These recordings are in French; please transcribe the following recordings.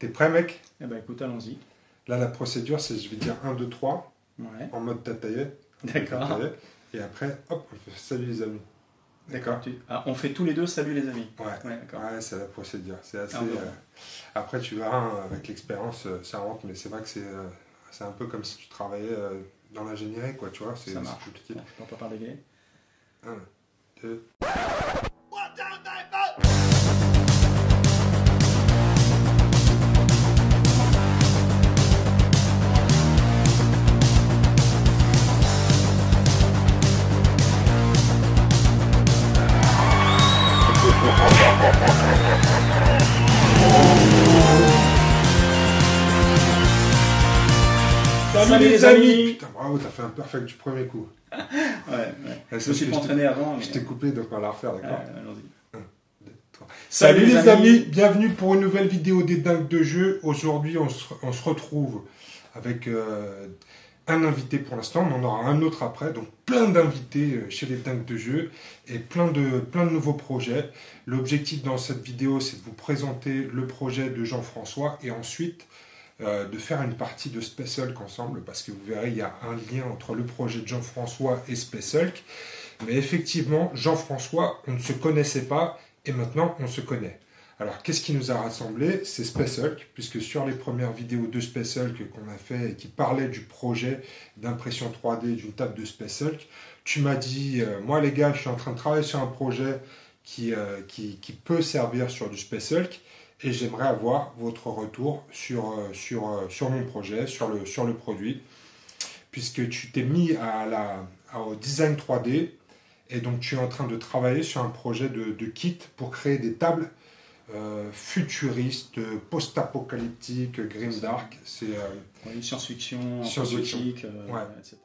T'es prêt, mec? Eh ben écoute, allons-y. Là, la procédure, c'est je vais dire 1, 2, 3, Ouais. en mode tataillé. D'accord. Et après, hop, on fait salut les amis. D'accord. On fait tous les deux salut les amis. Ouais, d'accord. Ouais, c'est la procédure. C'est assez. Ah, bon. Après, tu verras, hein, avec l'expérience, ça rentre, mais c'est vrai que c'est un peu comme si tu travaillais dans l'ingénierie, quoi, tu vois. Ça marche. compliqué. On peut pas parler. 1, 2. Salut les amis. Putain, bravo, t'as fait un perfect du premier coup. Ouais. Je Je me suis pas entraîné avant. Mais... Je t'ai coupé, donc on va la refaire, d'accord? Allons-y. 1, 2, 3. Salut Salut les les amis. amis, bienvenue pour une nouvelle vidéo des Dingues de Jeu. Aujourd'hui, on se retrouve avec un invité pour l'instant, on en aura un autre après, donc plein d'invités chez les Dingues de Jeu et plein de nouveaux projets. L'objectif dans cette vidéo, c'est de vous présenter le projet de Jean-François et ensuite de faire une partie de Space Hulk ensemble, parce que vous verrez, il y a un lien entre le projet de Jean-François et Space Hulk. Mais effectivement, Jean-François, on ne se connaissait pas et maintenant on se connaît. Alors, qu'est-ce qui nous a rassemblés? C'est Space Hulk, puisque sur les premières vidéos de Space Hulk qu'on a fait et qui parlaient du projet d'impression 3D d'une table de Space Hulk, tu m'as dit, moi les gars, je suis en train de travailler sur un projet qui peut servir sur du Space Hulk, et j'aimerais avoir votre retour sur mon projet, sur le produit, puisque tu t'es mis au design 3D, et donc tu es en train de travailler sur un projet de kit pour créer des tables futuriste, post-apocalyptique, grimdark, c'est Oui, science-fiction, robotique, ouais. Etc.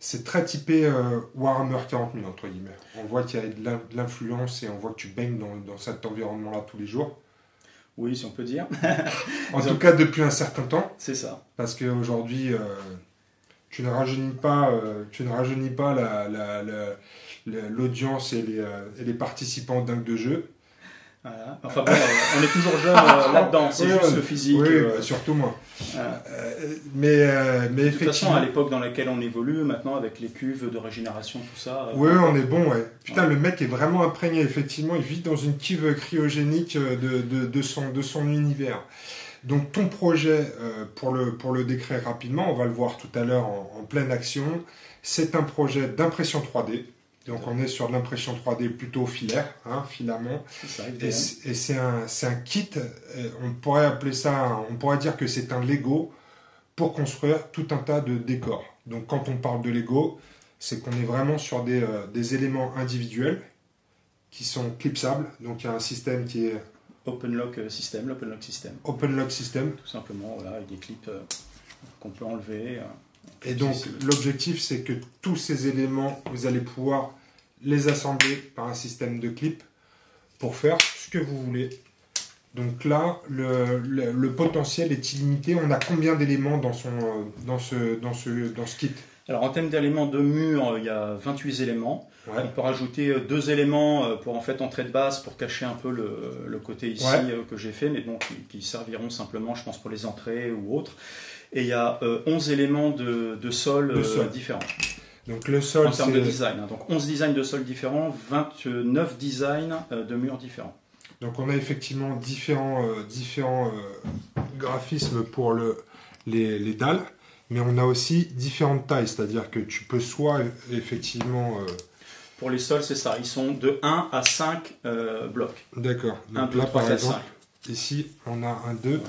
c'est très typé Warhammer 40 000, entre guillemets. On voit qu'il y a de l'influence et on voit que tu baignes dans cet environnement-là tous les jours. Oui, si on peut dire. En tout cas, depuis un certain temps. C'est ça. Parce qu'aujourd'hui, tu ne rajeunis pas, l'audience et les participants dingues de jeu. Voilà. Enfin bon, on est toujours jeune là-dedans, c'est juste le physique. Oui, surtout moi. Mais de toute effectivement. façon, à l'époque dans laquelle on évolue, maintenant avec les cuves de régénération, tout ça. Oui, on est bon, ouais. Putain, le mec est vraiment imprégné, effectivement. Il vit dans une cuve cryogénique de son univers. Donc ton projet, pour le décrire rapidement, on va le voir tout à l'heure en pleine action, c'est un projet d'impression 3D. Donc on est sur de l'impression 3D plutôt filaire, filament. Ça, et c'est un kit, on pourrait dire que c'est un Lego pour construire tout un tas de décors. Donc quand on parle de Lego, c'est qu'on est vraiment sur des éléments individuels qui sont clipsables. Donc il y a un système qui est Open Lock System. Open Lock System. Tout simplement, voilà, avec des clips qu'on peut enlever. Et donc l'objectif, c'est que tous ces éléments, vous allez pouvoir les assembler par un système de clips pour faire ce que vous voulez. Donc là, le potentiel est illimité. On a combien d'éléments dans ce kit? Alors en termes d'éléments de mur, il y a 28 éléments. Ouais. On peut rajouter 2 éléments pour en fait entrée de base pour cacher un peu le côté ici que j'ai fait, mais bon, qui serviront simplement, je pense, pour les entrées ou autres. Et il y a 11 éléments de sol différents. Donc le sol, en termes de design. Donc 11 designs de sol différents, 29 designs de murs différents. Donc on a effectivement différents graphismes pour les dalles, mais on a aussi différentes tailles, c'est-à-dire que tu peux soit effectivement... Pour les sols, c'est ça, ils sont de 1 à 5 blocs. D'accord. Donc 1, 2, là, 3, par 4, exemple, 5. Ici, on a un 2.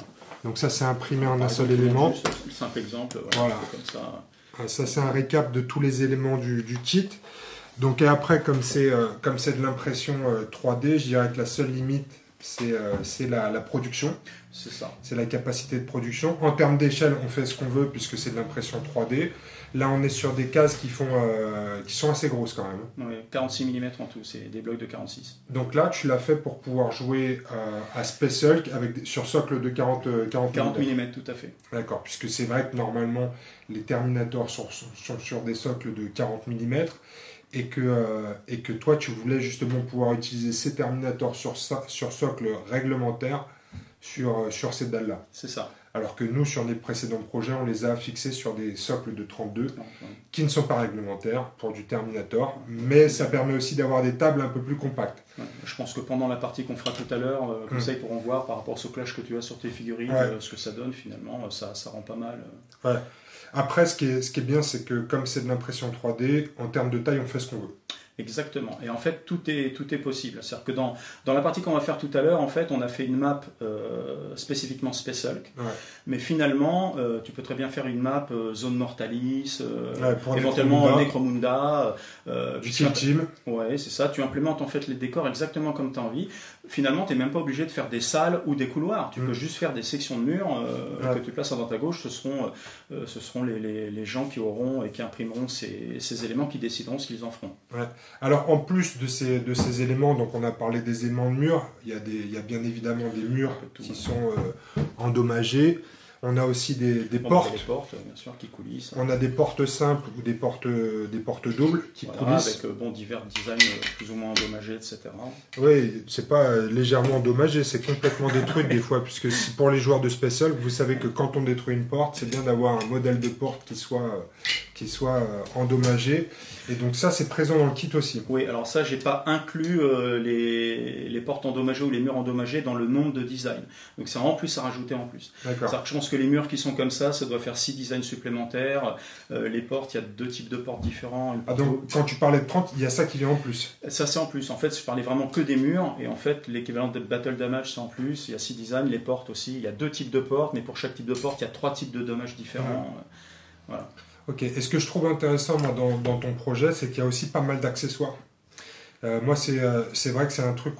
Donc ça, c'est imprimé en un Par seul exemple, élément. juste un simple exemple, Voilà. comme ça. Ça, c'est un récap de tous les éléments du kit. Donc et après, comme c'est de l'impression 3D, je dirais que la seule limite, c'est la production. C'est ça. C'est la capacité de production. En termes d'échelle, on fait ce qu'on veut puisque c'est de l'impression 3D. Là, on est sur des cases qui sont assez grosses quand même. Oui, 46 mm en tout, c'est des blocs de 46. Donc là, tu l'as fait pour pouvoir jouer à Space Hulk sur socle de 40 mm, tout à fait. D'accord, puisque c'est vrai que normalement, les Terminators sont sur des socles de 40 mm et que toi, tu voulais justement pouvoir utiliser ces Terminators sur socle réglementaire sur ces dalles-là. C'est ça. Alors que nous, sur les précédents projets, on les a fixés sur des socles de 32 qui ne sont pas réglementaires pour du Terminator, mais ça permet aussi d'avoir des tables un peu plus compactes. Ouais, je pense que pendant la partie qu'on fera tout à l'heure, comme ça ils pourront voir par rapport au soclage que tu as sur tes figurines, ce que ça donne finalement, ça rend pas mal. Ouais. Après, ce qui est bien, c'est que comme c'est de l'impression 3D, en termes de taille, on fait ce qu'on veut. Exactement. Et en fait, tout est possible. C'est-à-dire que dans la partie qu'on va faire tout à l'heure, en fait, on a fait une map spécifiquement Space Hulk. Ouais. Mais finalement, tu peux très bien faire une map Zone Mortalis, éventuellement Necromunda. Du Kill Team. Ouais, c'est ça. Tu implémentes en fait les décors exactement comme tu as envie. Finalement, tu n'es même pas obligé de faire des salles ou des couloirs. Tu peux juste faire des sections de murs que tu places à droite à gauche. Ce seront les gens qui auront et qui imprimeront ces éléments qui décideront ce qu'ils en feront. Ouais. Alors en plus de ces éléments, donc on a parlé des éléments de mur, il y a bien évidemment des murs qui sont endommagés. On a aussi des portes. Des portes, bien sûr, qui coulissent. On a des portes simples ou des portes doubles qui coulissent. Avec divers designs plus ou moins endommagés, etc. Oui, c'est pas légèrement endommagé, c'est complètement détruit des fois, puisque pour les joueurs de Space Hulk, vous savez que quand on détruit une porte, c'est bien d'avoir un modèle de porte qui soit endommagé. Et donc ça, c'est présent dans le kit aussi. Oui, alors ça, j'ai pas inclus les portes endommagées ou les murs endommagés dans le nombre de designs. Donc c'est en plus à rajouter en plus. D'accord. C'est-à-dire que je pense que les murs qui sont comme ça doit faire 6 designs supplémentaires. Les portes, il y a 2 types de portes différents. Donc quand tu parlais de 30, il y a ça qui vient en plus. Ça, c'est en plus. En fait, je parlais vraiment que des murs. Et en fait, l'équivalent de Battle Damage, c'est en plus. Il y a 6 designs. Les portes aussi. Il y a 2 types de portes. Mais pour chaque type de porte, il y a 3 types de dommages différents. Voilà. Ok, et ce que je trouve intéressant moi, dans ton projet, c'est qu'il y a aussi pas mal d'accessoires. Moi, c'est vrai que c'est un truc,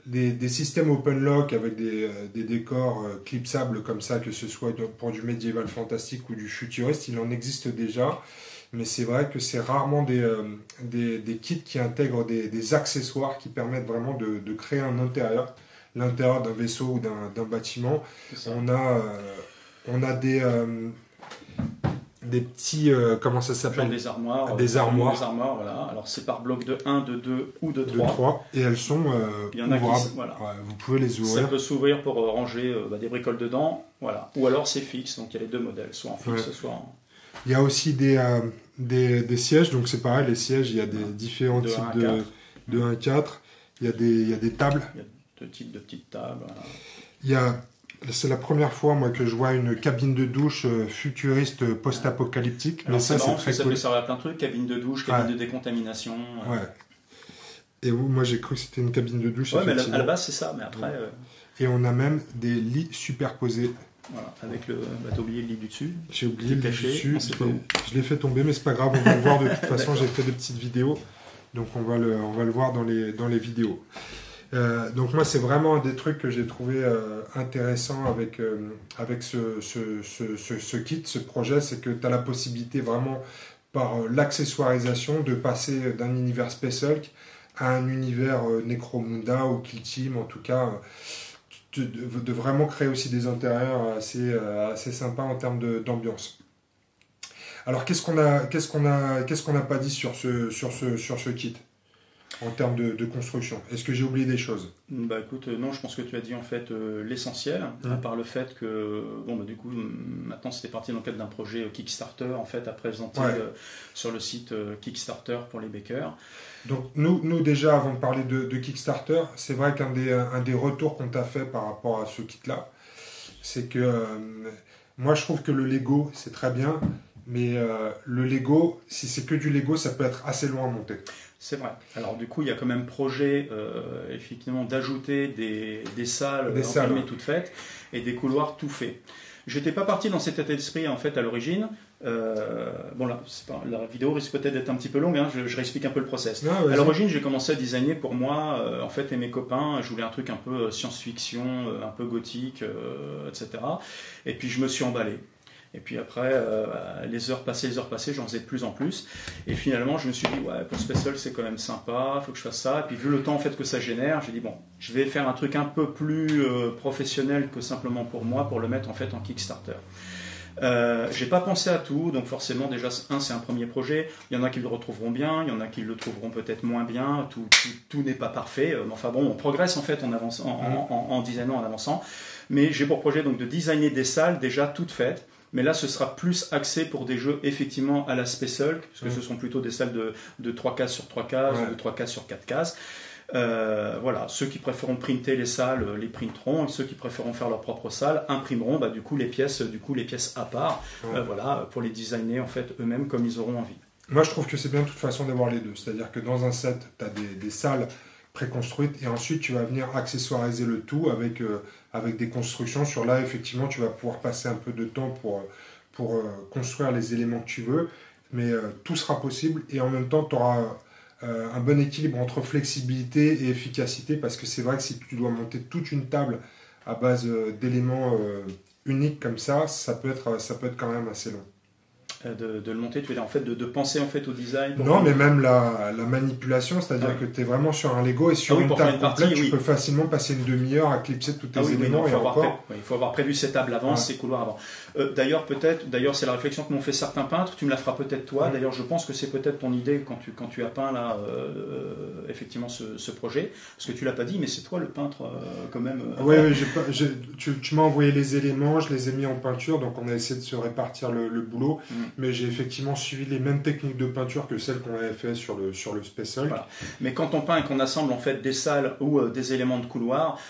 des systèmes open lock avec des décors clipsables comme ça, que ce soit pour du médiéval fantastique ou du futuriste, il en existe déjà. mais c'est vrai que c'est rarement des kits qui intègrent des accessoires qui permettent vraiment de créer un intérieur, l'intérieur d'un vaisseau ou d'un bâtiment. On a des petits, comment ça s'appelle? Genre des armoires. Des armoires. Des armoires, voilà. Alors c'est par bloc de 1, de 2 ou de 3. De 3. Et elles sont Il y en a ouvrables. qui, voilà. Ouais, vous pouvez les ouvrir. Ça peut s'ouvrir pour ranger des bricoles dedans. Voilà. Ou alors c'est fixe, donc il y a les deux modèles, soit en fixe, soit en... Il y a aussi des sièges, donc c'est pareil, les sièges, il y a des différents types de 1 à 4. Il y a des tables. Il y a deux types de petites tables. Voilà. C'est la première fois moi que je vois une cabine de douche futuriste post-apocalyptique. Mais ça, c'est très cool. Ça peut servir à plein de trucs, cabine de douche, cabine de décontamination. Ouais. Et moi j'ai cru que c'était une cabine de douche. Ouais, mais à la base c'est ça, mais après... Et on a même des lits superposés. Voilà, avec le... t'as oublié le lit du dessus. J'ai oublié le lit du dessus. où. Je l'ai fait tomber, mais c'est pas grave, on va le voir de toute façon. J'ai fait des petites vidéos, donc on va le voir dans les vidéos. Donc moi c'est vraiment un des trucs que j'ai trouvé intéressant avec ce kit, ce projet, c'est que tu as la possibilité vraiment par l'accessoirisation de passer d'un univers Space Hulk à un univers Necromunda ou Kill Team, en tout cas de vraiment créer aussi des intérieurs assez sympas en termes d'ambiance. Alors qu'est-ce qu'on n'a pas dit sur ce kit en termes de construction? Est-ce que j'ai oublié des choses? Bah écoute, non, je pense que tu as dit en fait l'essentiel, à part le fait que, du coup, maintenant c'était parti dans le cadre d'un projet Kickstarter, en fait, à présenter sur le site Kickstarter pour les bakers. Donc nous déjà, avant de parler de Kickstarter, c'est vrai qu'un des retours qu'on t'a fait par rapport à ce kit-là, c'est que moi je trouve que le Lego, c'est très bien, mais le Lego, si c'est que du Lego, ça peut être assez long à monter. C'est vrai. Alors du coup, il y a quand même projet effectivement d'ajouter des salles imprimées toutes faites et des couloirs tout faits. J'étais pas parti dans cet état d'esprit en fait à l'origine. La vidéo risque peut-être d'être un petit peu longue, hein, je réexplique un peu le process. À l'origine, j'ai commencé à designer pour moi en fait et mes copains. Je voulais un truc un peu science-fiction, un peu gothique, etc. Et puis je me suis emballé. Et puis après, les heures passées, j'en faisais de plus en plus. Et finalement, je me suis dit, ouais, pour Space Hulk, c'est quand même sympa, il faut que je fasse ça. Et puis vu le temps en fait, que ça génère, j'ai dit, bon, je vais faire un truc un peu plus professionnel que simplement pour moi, pour le mettre en fait en Kickstarter. J'ai pas pensé à tout, donc forcément déjà c'est un premier projet. Il y en a qui le retrouveront bien, il y en a qui le trouveront peut-être moins bien. Tout n'est pas parfait. Mais enfin bon, on progresse en fait en designant, en avançant. Mais j'ai pour projet donc de designer des salles déjà toutes faites. Mais là, ce sera plus axé pour des jeux effectivement à la Space Hulk, parce que ce sont plutôt des salles de 3 cases sur 3 cases, ou de 3 cases sur 4 cases. Voilà, ceux qui préféreront printer les salles les printeront, et ceux qui préféreront faire leur propre salle imprimeront du coup les pièces à part, pour les designer en fait eux-mêmes comme ils auront envie. Moi, je trouve que c'est bien de toute façon d'avoir les deux, c'est-à-dire que dans un set, tu as des salles préconstruites et ensuite tu vas venir accessoiriser le tout avec des constructions. Sur là, effectivement, tu vas pouvoir passer un peu de temps pour construire les éléments que tu veux, mais tout sera possible et en même temps, tu auras un bon équilibre entre flexibilité et efficacité, parce que c'est vrai que si tu dois monter toute une table à base d'éléments uniques comme ça peut être quand même assez long. De le monter, tu veux dire en fait de penser en fait au design. Non, mais même la manipulation, c'est-à-dire que tu es vraiment sur un Lego et sur une table complète, tu peux facilement passer une demi-heure à clipser tous tes éléments. Il faut avoir prévu ces tables avant, ces couloirs avant. D'ailleurs, c'est la réflexion que m'ont fait certains peintres. Tu me la feras peut-être toi. D'ailleurs, je pense que c'est peut-être ton idée quand tu as peint là effectivement ce projet, parce que tu l'as pas dit, mais c'est toi le peintre quand même. Oui, tu m'as envoyé les éléments, je les ai mis en peinture, donc on a essayé de se répartir le boulot. Mais j'ai effectivement suivi les mêmes techniques de peinture que celles qu'on avait fait sur le Space Hulk. Voilà. Mais quand on peint et qu'on assemble en fait des salles ou des éléments de couloir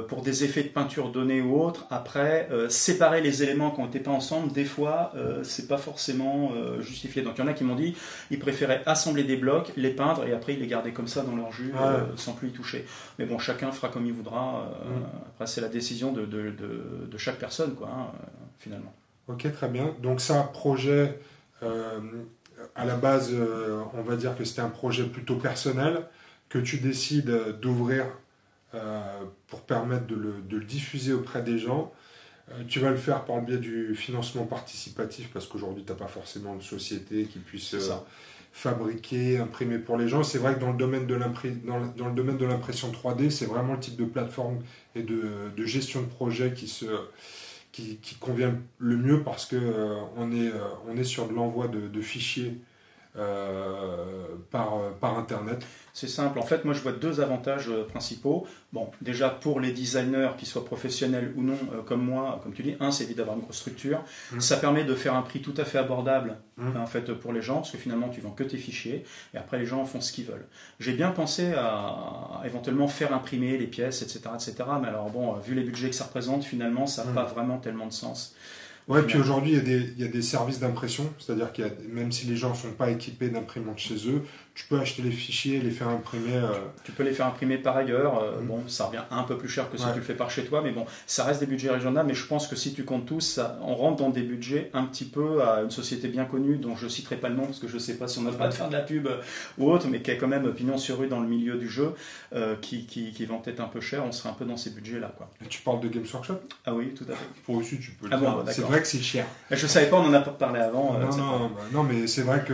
pour des effets de peinture donnés ou autres, après séparer les éléments qui ont été peints ensemble, des fois c'est pas forcément justifié. Donc il y en a qui m'ont dit ils préféraient assembler des blocs, les peindre et après ils les garder comme ça dans leur jus sans plus y toucher. Mais bon, chacun fera comme il voudra. Après c'est la décision de chaque personne quoi, finalement. Ok, très bien. Donc ça, projet, à la base, on va dire que c'était un projet plutôt personnel, que tu décides d'ouvrir pour permettre de le diffuser auprès des gens. Tu vas le faire par le biais du financement participatif parce qu'aujourd'hui, tu n'as pas forcément de société qui puisse fabriquer, imprimer pour les gens. C'est vrai que dans le domaine de l'impression 3D, c'est vraiment le type de plateforme et de gestion de projet qui convient le mieux parce qu'on est sur de l'envoi de fichiers par Internet. C'est simple. En fait, moi, je vois deux avantages principaux. Bon, déjà, pour les designers, qu'ils soient professionnels ou non, comme moi, comme tu dis, c'est évident d'avoir une grosse structure. Ça permet de faire un prix tout à fait abordable en fait, pour les gens, parce que finalement, tu vends que tes fichiers, et après, les gens font ce qu'ils veulent. J'ai bien pensé à éventuellement faire imprimer les pièces, etc., etc. Mais alors, bon, vu les budgets que ça représente, finalement, ça n'a pas vraiment tellement de sens. Ouais, puis aujourd'hui, il y a des services d'impression, c'est-à-dire que même si les gens ne sont pas équipés d'imprimantes chez eux, tu peux acheter les fichiers et les faire imprimer. Tu peux les faire imprimer par ailleurs. Bon, ça revient un peu plus cher que si tu le fais par chez toi, mais bon, ça reste des budgets raisonnables. Mais je pense que si tu comptes tous, on rentre dans des budgets un petit peu à une société bien connue, dont je ne citerai pas le nom parce que je ne sais pas si on n'a pas de faire de la pub ou autre, mais qui est quand même pignon sur rue dans le milieu du jeu, qui vend peut-être un peu cher. On serait un peu dans ces budgets-là, quoi. Et tu parles de Games Workshop ? Ah oui, tout à fait. Pour aussi, tu peux le dire. C'est vrai que c'est cher. Je ne savais pas, on en a pas parlé avant. Non, mais c'est vrai que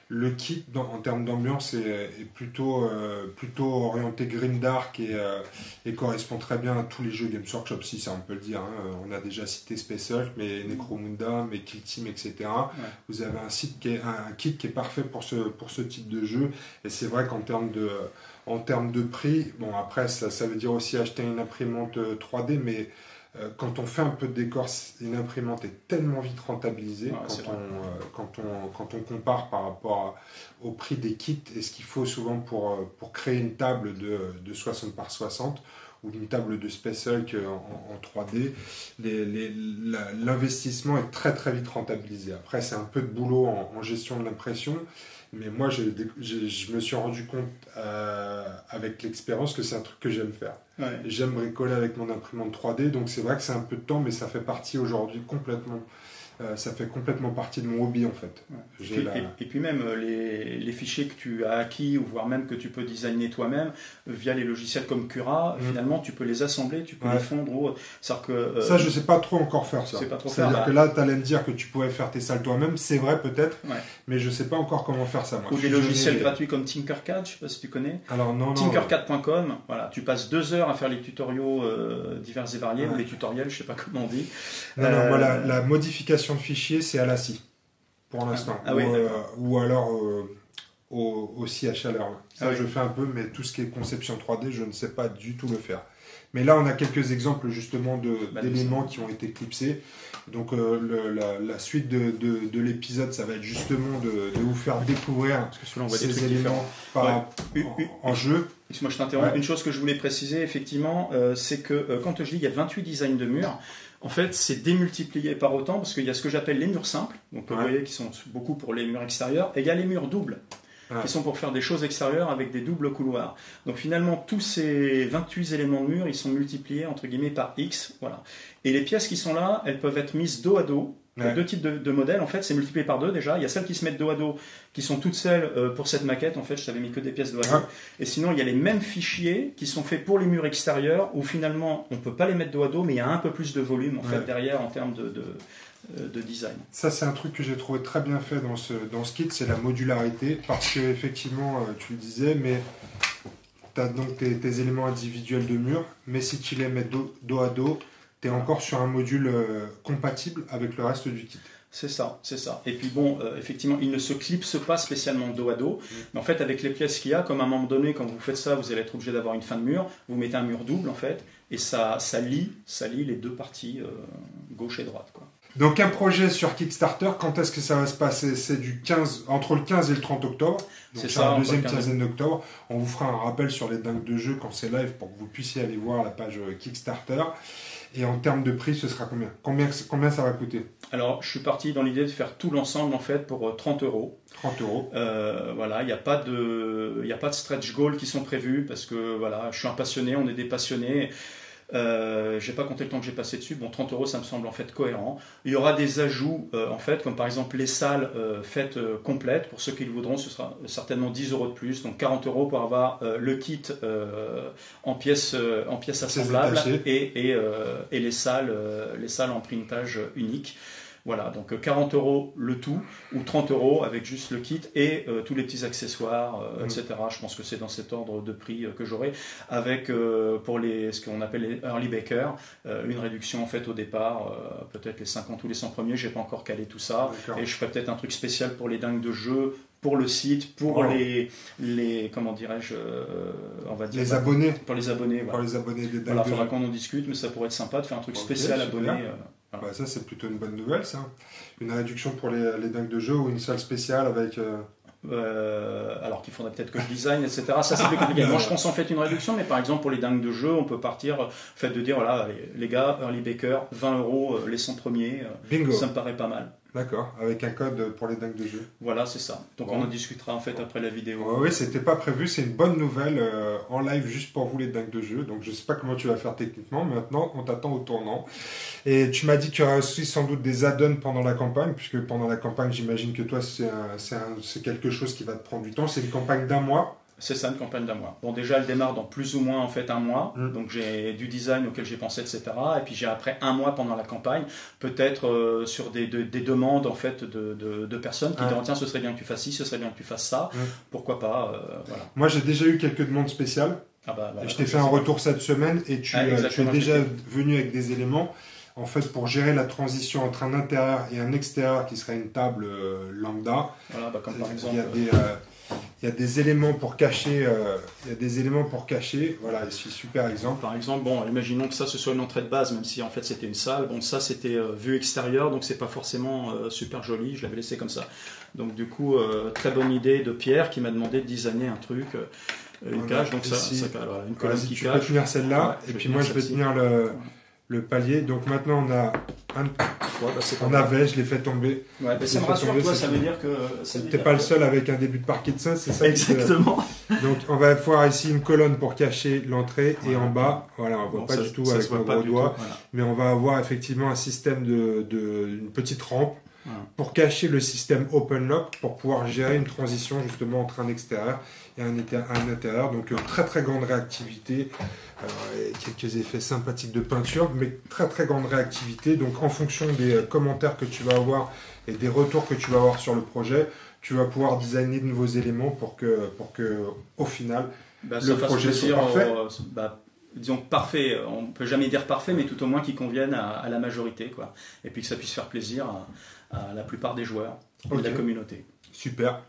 le kit en termes d'ambiance est plutôt orienté Grim Dark et correspond très bien à tous les jeux Games Workshop, si ça on peut le dire. On a déjà cité Space Hulk, mais Necromunda, mais Kill Team, etc. Ouais. Vous avez un kit qui est parfait pour ce type de jeu. Et c'est vrai qu'en termes de prix, bon après ça veut dire aussi acheter une imprimante 3D, mais quand on fait un peu de décor, une imprimante est tellement vite rentabilisée quand on compare par rapport au prix des kits et ce qu'il faut souvent pour créer une table de 60 par 60 ou une table de Space Hulk en 3D. L'investissement est très très vite rentabilisé. Après, c'est un peu de boulot en gestion de l'impression. Mais moi, je me suis rendu compte avec l'expérience que c'est un truc que j'aime faire. Ouais. J'aime bricoler avec mon imprimante 3D, donc c'est vrai que c'est un peu de temps, mais ça fait partie aujourd'hui complètement. Ça fait complètement partie de mon hobby en fait. Ouais. Et puis même les fichiers que tu as acquis ou voire même que tu peux designer toi-même via les logiciels comme Cura, finalement tu peux les assembler, tu peux les fondre. Ça je sais pas trop encore faire ça. C'est-à-dire que là tu allais me dire que tu pouvais faire tes salles toi-même, c'est vrai peut-être, mais je sais pas encore comment faire ça. Moi. Ou des logiciels gratuits comme Tinkercad, je sais pas si tu connais. Alors non. Tinkercad.com, voilà, tu passes 2 heures à faire les tutoriaux divers et variés ou les tutoriels, je sais pas comment on dit. Non, voilà, la modification de fichiers, c'est à la scie pour l'instant. Ou alors aussi à chaleur. Ça, je fais un peu, mais tout ce qui est conception 3D, je ne sais pas du tout le faire. Mais là, on a quelques exemples justement d'éléments qui ont été clipsés. Donc la suite de l'épisode, ça va être justement de vous faire découvrir ces éléments en jeu. Moi je t'interromps. Une chose que je voulais préciser, effectivement, c'est que quand je dis il y a 28 designs de murs, en fait, c'est démultiplié par autant parce qu'il y a ce que j'appelle les murs simples, donc vous voyez qui sont beaucoup pour les murs extérieurs, et il y a les murs doubles, qui sont pour faire des choses extérieures avec des doubles couloirs. Donc finalement, tous ces 28 éléments de mur, ils sont multipliés entre guillemets par X, voilà. Et les pièces qui sont là, elles peuvent être mises dos à dos. Il y a 2 types de modèles, en fait, c'est multiplié par 2 déjà. Il y a celles qui se mettent dos à dos, qui sont toutes seules pour cette maquette. En fait, je t'avais mis que des pièces dos à dos. Et sinon, il y a les mêmes fichiers qui sont faits pour les murs extérieurs, où finalement, on ne peut pas les mettre dos à dos, mais il y a un peu plus de volume en fait derrière en termes de design. Ça, c'est un truc que j'ai trouvé très bien fait dans ce kit, c'est la modularité, parce que effectivement, tu le disais, mais tu as donc tes éléments individuels de mur, mais si tu les mets dos à dos, tu es encore sur un module compatible avec le reste du kit. C'est ça. Et puis bon, effectivement, il ne se clipse pas spécialement dos à dos, mais en fait, avec les pièces qu'il y a, comme à un moment donné, quand vous faites ça, vous allez être obligé d'avoir une fin de mur, vous mettez un mur double, en fait, et ça lie les 2 parties, gauche et droite, quoi. Donc un projet sur Kickstarter, quand est-ce que ça va se passer? C'est entre le 15 et le 30 octobre. Donc c'est ça, la deuxième quinzaine d'octobre. On vous fera un rappel sur les dingues de jeu quand c'est live pour que vous puissiez aller voir la page Kickstarter. Et en termes de prix, ce sera combien ça va coûter? Alors, je suis parti dans l'idée de faire tout l'ensemble en fait pour 30 €. 30 €. Voilà, il n'y a pas de stretch goals qui sont prévus parce que voilà, je suis un passionné, on est des passionnés. J'ai pas compté le temps que j'ai passé dessus. Bon, 30 €, ça me semble en fait cohérent. Il y aura des ajouts, en fait, comme par exemple les salles faites complètes. Pour ceux qui le voudront, ce sera certainement 10 € de plus. Donc 40 € pour avoir le kit en pièces assemblables et les salles en printage unique. Voilà, donc 40 € le tout, ou 30 € avec juste le kit et tous les petits accessoires, etc. Je pense que c'est dans cet ordre de prix que j'aurai, avec pour ce qu'on appelle les early bakers, une réduction en fait au départ, peut-être les 50 ou les 100 premiers, j'ai pas encore calé tout ça, et je ferai peut-être un truc spécial pour les dingues de jeu, pour le site, pour les comment dirais-je, on va dire les abonnés. Pour les abonnés. Pour les abonnés des dingues. Voilà, faudra qu'on en discute, mais ça pourrait être sympa de faire un truc spécial abonné. Bah, ça c'est plutôt une bonne nouvelle, ça. Une réduction pour les dingues de jeu ou une salle spéciale avec... alors qu'il faudrait peut-être que je design, etc. Ça c'est plus compliqué. Moi je pense en fait une réduction, mais par exemple pour les dingues de jeu, on peut partir fait de dire voilà les gars, Early Baker, 20 € les 100 premiers. Bingo. Ça me paraît pas mal. D'accord, avec un code pour les dingues de jeu. Voilà, c'est ça. Donc on en discutera en fait après la vidéo. Oui, c'était pas prévu, c'est une bonne nouvelle en live juste pour vous les dingues de jeu. Donc je sais pas comment tu vas faire techniquement, maintenant on t'attend au tournant. Et tu m'as dit qu'il y aura aussi sans doute des add-ons pendant la campagne, puisque pendant la campagne j'imagine que toi c'est quelque chose qui va te prendre du temps. C'est une campagne d'1 mois. C'est ça, une campagne d'1 mois. Bon, déjà, elle démarre dans plus ou moins en fait 1 mois. Donc, j'ai du design auquel j'ai pensé, etc. Et puis, j'ai après 1 mois pendant la campagne, peut-être sur des demandes en fait de personnes qui diront tiens, ce serait bien que tu fasses ci, ce serait bien que tu fasses ça. Pourquoi pas voilà. Moi, j'ai déjà eu quelques demandes spéciales. Je t'ai fait un retour cette semaine et tu es déjà venu avec des éléments. En fait, pour gérer la transition entre un intérieur et un extérieur qui serait une table lambda. Voilà, comme par exemple. Il y a des éléments pour cacher. Voilà, ici, super exemple. Par exemple, bon, imaginons que ça ce soit une entrée de base, même si en fait c'était une salle. Bon, ça c'était vue extérieure, donc c'est pas forcément super joli. Je l'avais laissé comme ça. Donc du coup, très bonne idée de Pierre qui m'a demandé de designer un truc, une cage. Donc ici, voilà, une colonne qui tu cache. peux tenir celle-là, et puis moi je vais tenir le palier. Donc maintenant on a je l'ai fait tomber. Ouais, ça me rassure, toi, ça veut dire que... T'es pas le seul avec un début de Parkinson, c'est ça? Exactement. Donc on va voir ici une colonne pour cacher l'entrée, et en bas, voilà, on voit pas du tout avec le gros doigt, mais on va avoir effectivement un système une petite rampe pour cacher le système Open Lock, pour pouvoir gérer une transition justement entre un extérieur et un intérieur. Donc très très grande réactivité, quelques effets sympathiques de peinture, mais très très grande réactivité. Donc en fonction des commentaires que tu vas avoir et des retours que tu vas avoir sur le projet, tu vas pouvoir designer de nouveaux éléments pour que au final le projet soit parfait. Disons parfait, on ne peut jamais dire parfait, mais tout au moins qu'il convienne à la majorité, quoi. Et puis que ça puisse faire plaisir à la plupart des joueurs et de la communauté. Super.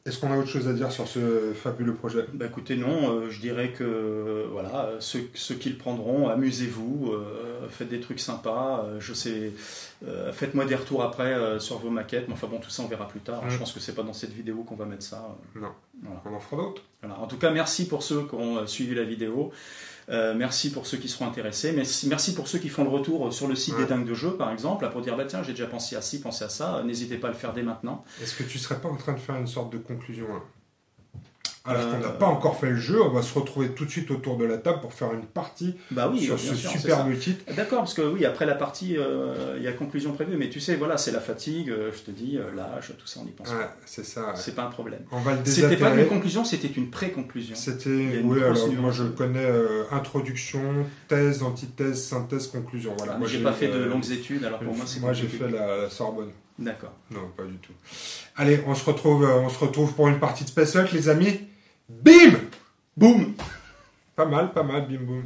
Est-ce qu'on a autre chose à dire sur ce fabuleux projet? Écoutez, non, je dirais que voilà, ceux qui le prendront, amusez-vous, faites des trucs sympas, faites-moi des retours après sur vos maquettes, mais enfin bon, tout ça on verra plus tard. Je pense que c'est pas dans cette vidéo qu'on va mettre ça. Non, voilà. On en fera d'autres. Voilà. En tout cas, merci pour ceux qui ont suivi la vidéo. Merci pour ceux qui seront intéressés. Merci pour ceux qui font le retour sur le site des dingues de jeu, par exemple, pour dire tiens, j'ai déjà pensé à ci, pensé à ça. N'hésitez pas à le faire dès maintenant. Est-ce que tu serais pas en train de faire une sorte de conclusion alors qu'on n'a pas encore fait le jeu, on va se retrouver tout de suite autour de la table pour faire une partie sur ce superbe titre. D'accord, parce que oui, après la partie, il y a conclusion prévue, mais tu sais, voilà, c'est la fatigue, je te dis, l'âge, tout ça, on y pense pas. C'est ça. C'est pas un problème. On va le C'était pas une conclusion, c'était une pré-conclusion. Oui, alors moi je connais introduction, thèse, antithèse, synthèse, conclusion. Voilà. Moi j'ai pas fait de longues études, alors pour moi c'est moi j'ai fait la Sorbonne. D'accord. Non, pas du tout. Allez, on se retrouve pour une partie de Space Hulk, les amis. Bim! Boum! Pas mal, bim boum.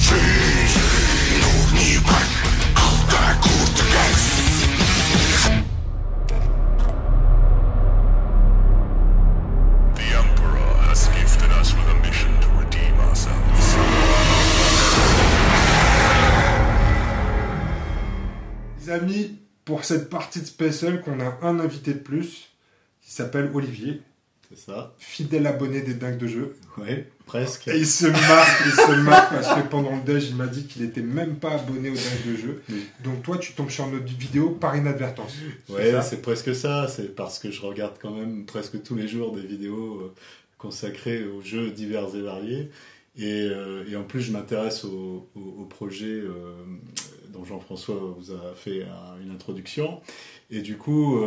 Cheese, no need amis, pour cette partie de Special, qu'on a un invité de plus, qui s'appelle Olivier. C'est ça. Fidèle abonné des Dingues de Jeu. Oui, presque. Et il se marre parce que pendant le déj, il m'a dit qu'il était même pas abonné aux Dingues de Jeu. Oui. Donc toi, tu tombes sur notre vidéo par inadvertance. Ouais, c'est presque ça. C'est parce que je regarde quand même presque tous les jours des vidéos consacrées aux jeux divers et variés. Et en plus, je m'intéresse au projet dont Jean-François vous a fait une introduction. Et du coup,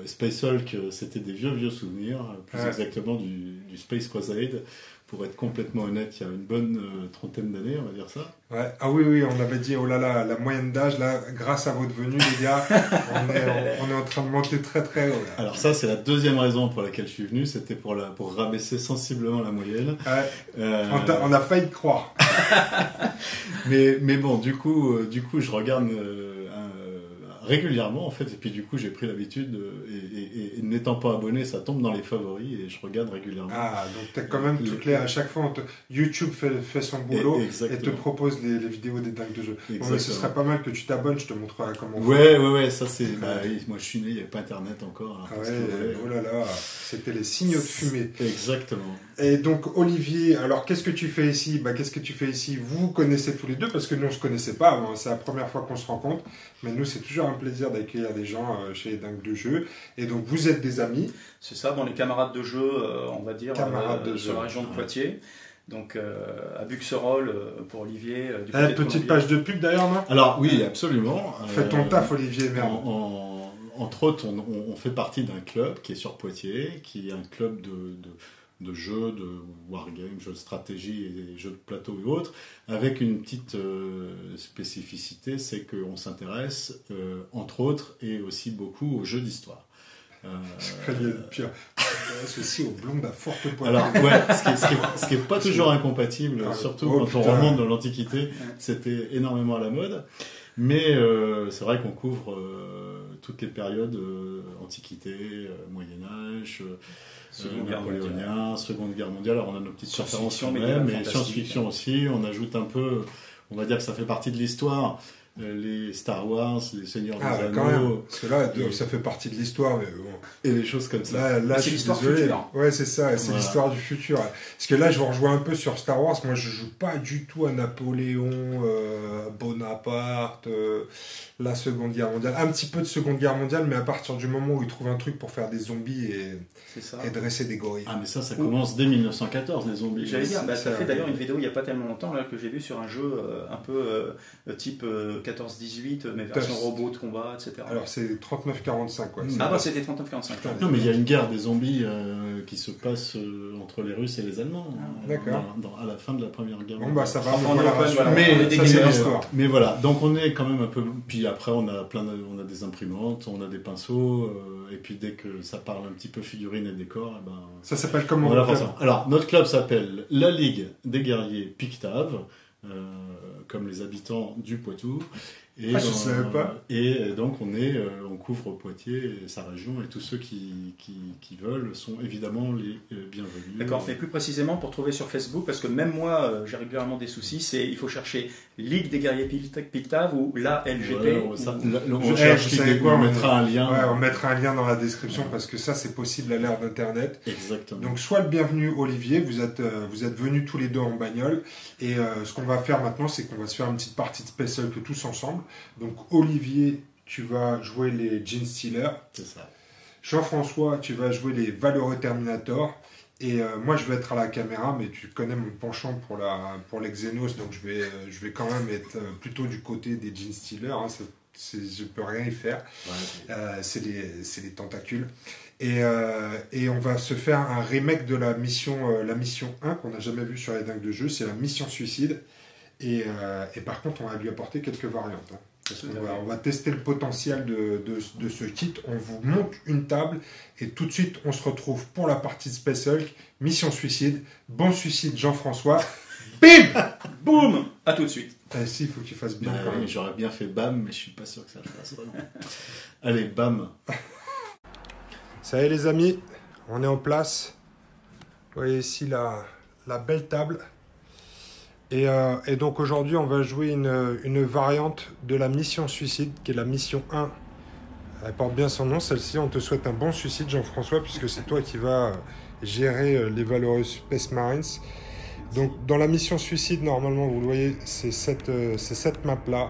Space Hulk, c'était des vieux souvenirs, plus exactement du Space Crusade. Pour être complètement honnête, il y a une bonne trentaine d'années, on va dire ça. Ouais. Ah oui, on avait dit, oh là là, la moyenne d'âge, là, grâce à votre venue, les gars, on est en train de monter très très haut. Là. Alors ça, c'est la deuxième raison pour laquelle je suis venu, c'était pour rabaisser sensiblement la moyenne. On a failli croire. mais bon, du coup, je regarde régulièrement en fait, et puis du coup j'ai pris l'habitude et n'étant pas abonné, ça tombe dans les favoris et je regarde régulièrement. Ah, donc t'as quand même toutes les, à chaque fois YouTube fait son boulot et te propose les vidéos des Dingues de Jeu. Bon, mais ce serait pas mal que tu t'abonnes, je te montrerai comment faire. Ouais, ça c'est... moi je suis né, il n'y avait pas internet encore. Alors, oh là là, c'était les signaux de fumée. Exactement. Et donc Olivier, alors qu'est-ce que tu fais ici? Qu'est-ce que tu fais ici? Vous vous connaissez tous les deux parce que nous on se connaissait pas avant, c'est la première fois qu'on se rencontre, mais nous c'est toujours un plaisir d'accueillir des gens chez les Dingues de Jeu. Et donc vous êtes des amis. C'est ça, les camarades de jeu, on va dire, sur la région de Poitiers. Donc à Buxerolles pour Olivier. Petite page de pub d'ailleurs, non? Alors oui, absolument. Fais ton taf Olivier, merde. Entre autres, on fait partie d'un club qui est sur Poitiers, qui est un club de jeux, de wargames, jeux de stratégie et jeux de plateau et autres, avec une petite spécificité, c'est qu'on s'intéresse, entre autres, et aussi beaucoup aux jeux d'histoire. Pire. Ceci aux blondes à forte poitrine. Alors, ce qui est pas toujours incompatible, surtout quand on remonte dans l'Antiquité, c'était énormément à la mode. Mais c'est vrai qu'on couvre toutes les périodes, Antiquité, Moyen-Âge, napoléonien, Seconde Guerre mondiale. Alors on a nos petites références quand même, mais science-fiction aussi. On ajoute un peu, on va dire que ça fait partie de l'histoire. Les Star Wars, les Seigneurs des Anneaux. Quand même. Parce que là, ça fait partie de l'histoire. Mais bon. Et des choses comme ça. Là c'est l'histoire future. Ouais, c'est ça, c'est l'histoire du futur. Parce que là, je vous rejoins un peu sur Star Wars. Moi, je joue pas du tout à Napoléon, Bonaparte, la Seconde Guerre mondiale. Un petit peu de Seconde Guerre mondiale, mais à partir du moment où ils trouvent un truc pour faire des zombies et dresser des gorilles. Ah, mais ça commence dès 1914, les zombies. J'allais dire, ça fait d'ailleurs une vidéo il n'y a pas tellement longtemps là, que j'ai vu sur un jeu un peu type 14-18, mais version robot de combat, etc. Alors c'est 39-45, quoi. C'était 39-45. Non, mais il y a une guerre des zombies qui se passe entre les Russes et les Allemands. D'accord. À la fin de la Première Guerre mondiale. Bon, ça va. Mais voilà, donc on est quand même un peu... Puis après, on a des imprimantes, on a des pinceaux, et puis dès que ça parle un petit peu figurines et décors, ça s'appelle comment? Alors, notre club s'appelle la Ligue des Guerriers Pictave, comme les habitants du Poitou. Et, je savais pas. Et donc on couvre Poitiers et sa région, et tous ceux qui veulent sont évidemment les bienvenus. D'accord, mais plus précisément pour trouver sur Facebook, parce que même moi j'ai régulièrement des soucis, il faut chercher Ligue des Guerriers Pictave ou la LGP. On mettra un lien. Ouais, on mettra un lien dans la description parce que ça c'est possible à l'ère d'Internet. Exactement. Donc sois le bienvenu Olivier, vous êtes venus tous les deux en bagnole, et ce qu'on va faire maintenant c'est qu'on va se faire une petite partie de Space Hulk tous ensemble. Donc Olivier, tu vas jouer les Gene Stealers. C'est ça. Jean-François, tu vas jouer les Valeureux Terminator. Et moi, je vais être à la caméra, mais tu connais mon penchant pour les Xenos, donc je vais quand même être plutôt du côté des Gene Stealers. Hein, je peux rien y faire. Ouais. C'est les tentacules. Et on va se faire un remake de la mission 1 qu'on n'a jamais vu sur les Dingues de Jeu. C'est la mission Suicide. Et par contre, on va lui apporter quelques variantes. Hein. On va tester le potentiel de ce kit. On vous monte une table et tout de suite, on se retrouve pour la partie de Space Hulk. Mission Suicide. Bon suicide, Jean-François. Bim, boum. À tout de suite. Si, il faut que tu fasses bien. Oui, j'aurais bien fait bam, mais je suis pas sûr que ça le fasse. Allez, bam. Ça y est, les amis, on est en place. Vous voyez ici la belle table. Et donc aujourd'hui, on va jouer une variante de la mission suicide, qui est la mission 1. Elle porte bien son nom, celle-ci. On te souhaite un bon suicide, Jean-François, puisque c'est toi qui vas gérer les valeureux Space Marines. Donc dans la mission suicide, normalement, vous le voyez, c'est cette map-là.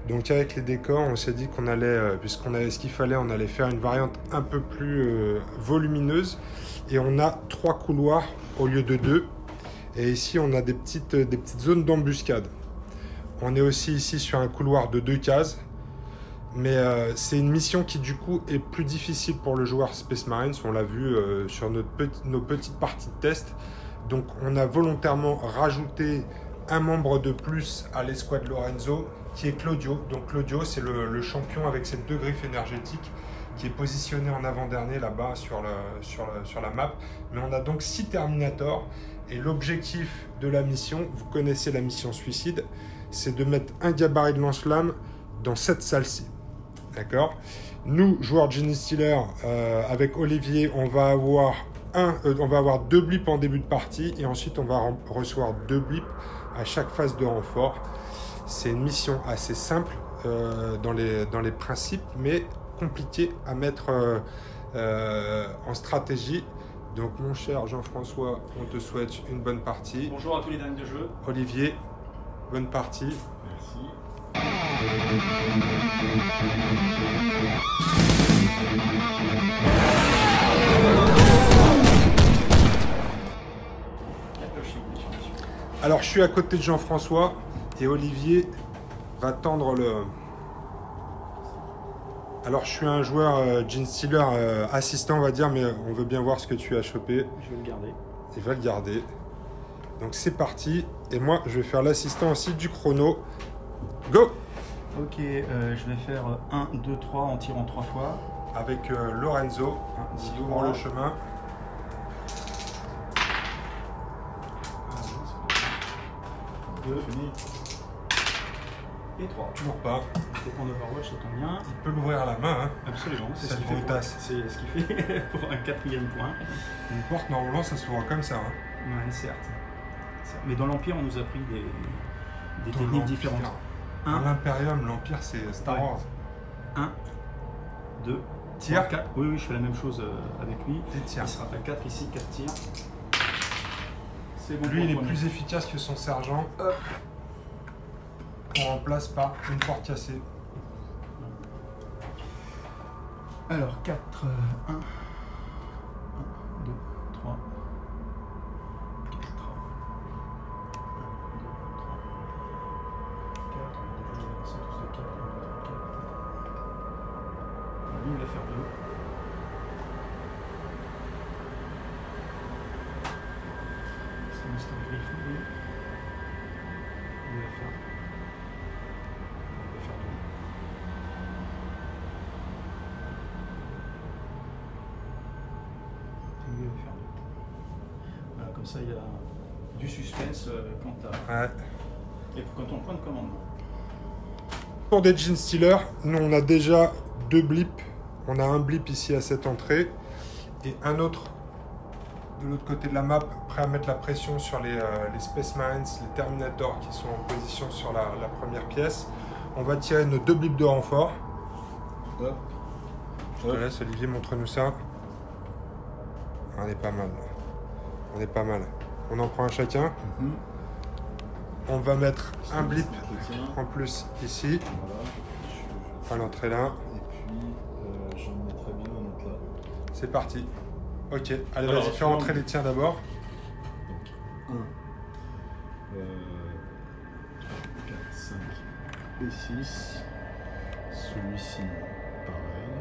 Donc avec les décors, on s'est dit qu'on allait, puisqu'on avait ce qu'il fallait, on allait faire une variante un peu plus volumineuse. Et on a 3 couloirs au lieu de 2. Et ici, on a des petites zones d'embuscade. On est aussi ici sur un couloir de 2 cases. Mais c'est une mission qui, du coup, est plus difficile pour le joueur Space Marines. On l'a vu sur nos petites parties de test. Donc, on a volontairement rajouté un membre de plus à l'escouade Lorenzo, qui est Claudio. Donc, Claudio, c'est le champion avec ses 2 griffes énergétiques, qui est positionné en avant-dernier là-bas sur la map. Mais on a donc 6 Terminators. Et l'objectif de la mission, vous connaissez la mission suicide, c'est de mettre un gabarit de lance-flamme dans cette salle-ci. D'accord ? Nous, joueurs Genie Stealer, avec Olivier, on va avoir 2 blips en début de partie et ensuite on va recevoir 2 blips à chaque phase de renfort. C'est une mission assez simple dans les principes, mais compliquée à mettre en stratégie. Donc mon cher Jean-François, on te souhaite une bonne partie. Bonjour à tous les dingues de jeu. Olivier, bonne partie. Merci. Alors je suis à côté de Jean-François et Olivier va tendre le... Alors je suis un joueur Gene Stealer assistant, on va dire, mais on veut bien voir ce que tu as chopé. Je vais le garder. Il va le garder. Donc c'est parti. Et moi je vais faire l'assistant aussi du chrono. Go! Ok, je vais faire 1, 2, 3 en tirant 3 fois. Avec Lorenzo, qui ouvre le chemin. Fini. Et 3. Toujours pas. C'est en Overwatch, ça tombe bien. Il peut l'ouvrir à la main. Hein. Absolument, c'est Cette ce qu'il fait, brutasse. c'est ce qu'il fait pour un 4e point. Une porte, normalement, ça s'ouvre comme ça. Hein. Ouais, certes. Mais dans l'Empire, on nous a pris des Dans techniques l'Empire. différentes. Dans l'Imperium, l'Empire, c'est Star Wars. 1, 2, Tir. 4. Oui, je fais la même chose avec lui. Et tir. Il sera à 4 ici, 4 tirs. C'est bon. Lui, il est pour le plus efficace que son sergent. Hop. On remplace par une porte cassée. Alors, 4, 1, 1, 2, 3, 4, 1, 2, 3, 4, on va déjà avancer tous de 4, 1, 2, 4. Lui, il va faire 2. C'est Mr. Griffon, lui. Il va faire 2. Voilà, comme ça il y a du suspense quant à et quant au point de commandement. Pour des Gene Stealer, nous on a déjà 2 blips. On a un blip ici à cette entrée et un autre de l'autre côté de la map, prêt à mettre la pression sur les Space Marines, les Terminators qui sont en position sur la première pièce. On va tirer nos 2 blips de renfort. Hop. Je te laisse, Olivier, montre-nous ça. On est pas mal. On est pas mal. On en prend un chacun. On va mettre un blip en plus ici, Voilà. à l'entrée là. Et puis, j'en mettrai bien un autre là. C'est parti. Ok, allez, Alors, vas-y, fais rentrer les tiens d'abord. Donc, 1, 4, 5 et 6. Celui-ci, pareil.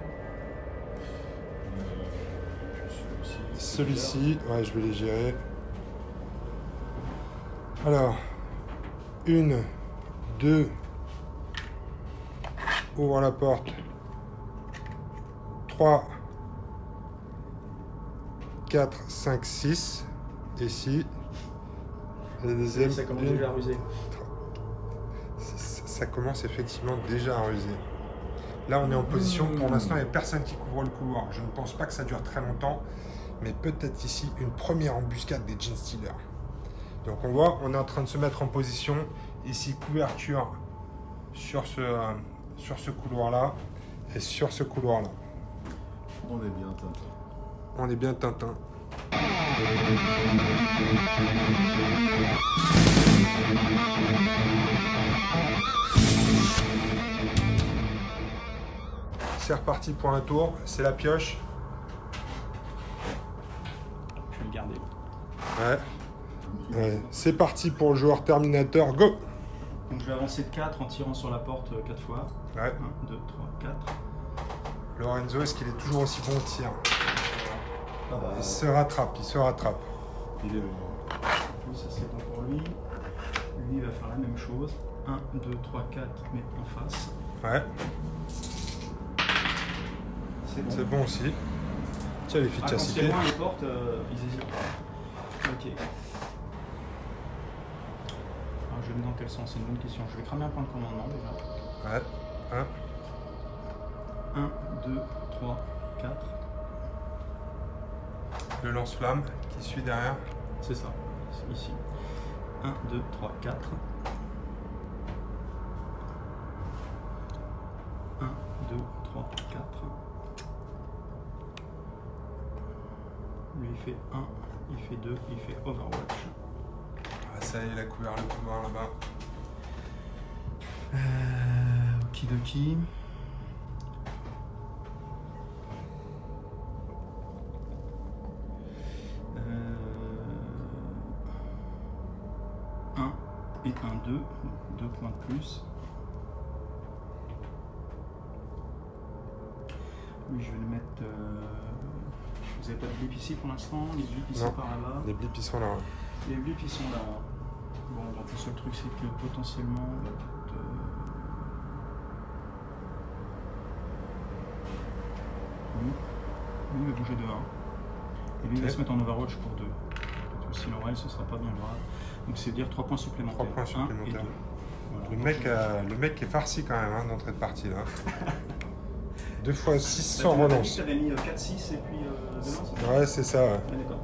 Puis Celui-ci, ouais, je vais les gérer. Alors, 1, 2, ouvre la porte. 3, 4, 5, 6. Ici. La deuxième. Ça commence une. déjà à ruser. Ça commence effectivement déjà à ruser. Là, on est en position, pour l'instant, il n'y a personne qui couvre le couloir. Je ne pense pas que ça dure très longtemps, mais peut-être ici une première embuscade des Gene Stealer. Donc on voit, on est en train de se mettre en position. Ici, couverture sur ce couloir-là et sur ce couloir-là. On est bien Tintin. On est bien Tintin. C'est reparti pour un tour, c'est la pioche. Je vais le garder. Ouais. C'est parti pour le joueur Terminator, go! Donc je vais avancer de 4 en tirant sur la porte 4 fois. Ouais. 1, 2, 3, 4. Lorenzo, est-ce qu'il est toujours aussi bon au tir? Ah bah, Il se rattrape, il se rattrape. il est... Oui, ça c'est bon pour lui. Lui il va faire la même chose. 1, 2, 3, 4, mais en face. Ouais, C'est bon. c'est bon aussi. Tiens, Ah, quand c'est l'efficacité. loin les portes, ils hésitent. Ok. Alors je vais mettre dans quel sens? C'est une bonne question. Je vais cramer un point de commandement déjà. Ouais, 1. 1, 2, 3, 4. Le lance-flamme qui suit derrière. C'est ça. C'est ici. 1, 2, 3, 4. 1, 2, 3, 4. Lui il fait 1, il fait 2, il fait Overwatch. Ah, ça y est, il a couvert le couloir là-bas. Okidoki. Et 1, 2, 2 points de plus. Oui, je vais le mettre. Vous n'avez pas de blip ici pour l'instant? Les blips ils sont par là-bas. Les blips ils sont là. Ouais. Les blips ils sont là. Bon, donc le seul truc c'est que potentiellement. Lui il va bouger de 1. Et lui il va se mettre en Overwatch pour 2. S'il aurait, ce sera pas bien grave. Donc c'est dire 3 points supplémentaires. 3 points 1 supplémentaires. et 2. Voilà. Le mec est farci quand même hein, d'entrée de partie là. 2 fois 6 sans Tu relance. avais mis 4-6 et puis 2 lances. Ouais, c'est ça. Ouais. Ah, d'accord.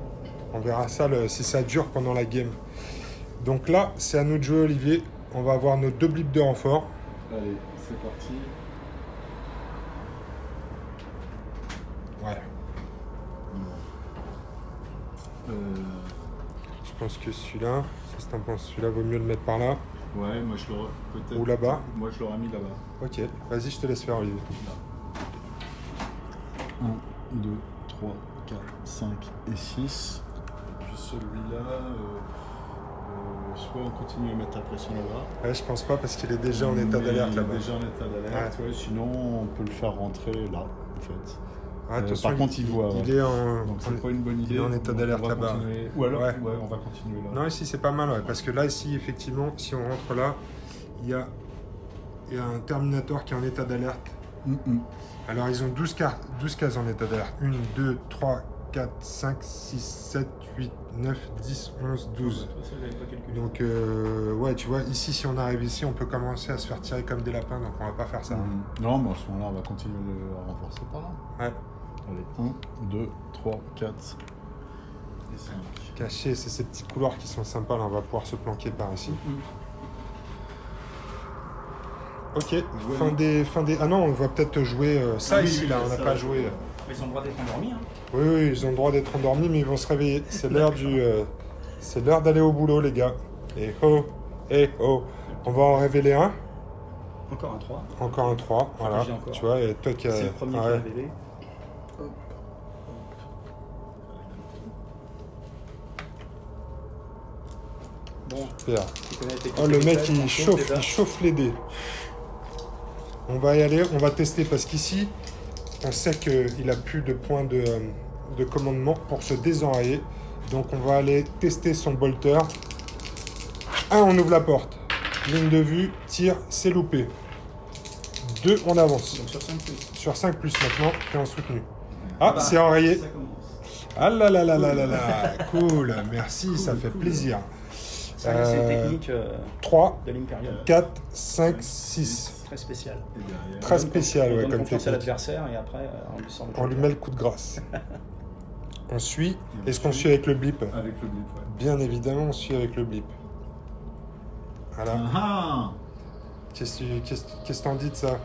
On verra ça si ça dure pendant la game. Donc là, c'est à nous de jouer, Olivier. On va avoir nos 2 blips de renfort. Allez, c'est parti. Ouais. Euh, Je pense que celui-là, si t'en penses, celui-là vaut mieux le mettre par là. ouais, moi je l'aurais peut-être. Ou là-bas. Moi je l'aurais mis là-bas. Ok, vas-y, je te laisse faire, Olivier. 1, 2, 3, 4, 5 et 6. Et puis celui-là, soit on continue à mettre la pression là-bas. Ouais, je pense pas parce qu'il est déjà en état d'alerte là-bas. Il est déjà en état d'alerte, ouais. Sinon on peut le faire rentrer là, en fait. Ah, attention, par contre, il voit. Il est en. Donc c'est pas une bonne idée. Il est en état Donc, d'alerte on va là-bas. continuer. Ou alors, Ouais. on va continuer là. Non, ici c'est pas mal, ouais, parce que là, ici, effectivement, si on rentre là, il y a un Terminator qui est en état d'alerte. Alors, ils ont 12 cases en état d'alerte. 1, 2, 3, 4, 5, 6, 7, 8, 9, 10, 11, 12. Donc, ouais, tu vois, ici, si on arrive ici, on peut commencer à se faire tirer comme des lapins, donc on va pas faire ça. Non, mais à ce moment-là, on va continuer à renforcer par là. Ouais. Allez, 1, 2, 3, 4 et 5. Caché, c'est ces petits couloirs qui sont sympas, là, on va pouvoir se planquer par ici. Ok, fin des... Ah non, on va peut-être jouer ça ici, là, on n'a pas joué. Mais ils ont le droit d'être endormis. Hein. Oui, ils ont le droit d'être endormis, mais ils vont se réveiller. C'est l'heure c'est l'heure d'aller au boulot, les gars. Et oh, on va en révéler un. Encore un 3. Encore un 3, voilà. Encore. Tu vois, et toi qui as... C'est le premier qui a révélé. Bon, Super. Oh, le mec, il chauffe les dés. On va y aller, on va tester, parce qu'ici, on sait qu'il a plus de points de commandement pour se désenrayer. Donc, on va aller tester son bolter. 1, on ouvre la porte. Ligne de vue, tir, c'est loupé. 2, on avance. Donc sur 5 plus. Sur 5 plus maintenant, t'es en soutenu. Ah, c'est enrayé. Ça commence. Ah là là là là là là. Cool, merci, ça fait plaisir. Ça, c'est technique 3, de l'impérial. 4, 5, 6. Très spécial. Très spécial, ouais, comme confiance à technique. l'adversaire et après, on lui sort le On lui met le coup de grâce. On suit. Est-ce qu'on suit avec le blip? Avec le blip, ouais. Bien évidemment, on suit avec le blip. Voilà. Ah Qu'est-ce que t'en dis de ça?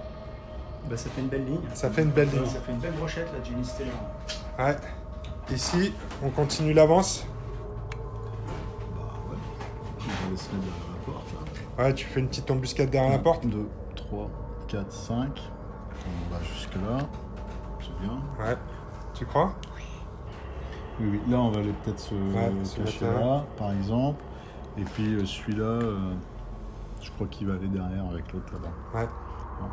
Bah, ça fait une belle ligne. Ça fait une belle ligne. Ça fait une belle brochette, la Jenny Steller. Ouais. Ici, on continue l'avance. Bah ouais. On va laisser mettre derrière la porte là. Ouais, tu fais une petite embuscade derrière la porte. 2, 3, 4, 5. On va jusque là. C'est bien. Ouais. Tu crois? Oui, oui. Là, on va aller peut-être se cacher mettre là, par exemple. Et puis celui-là, je crois qu'il va aller derrière avec l'autre là-bas. Ouais. Bon.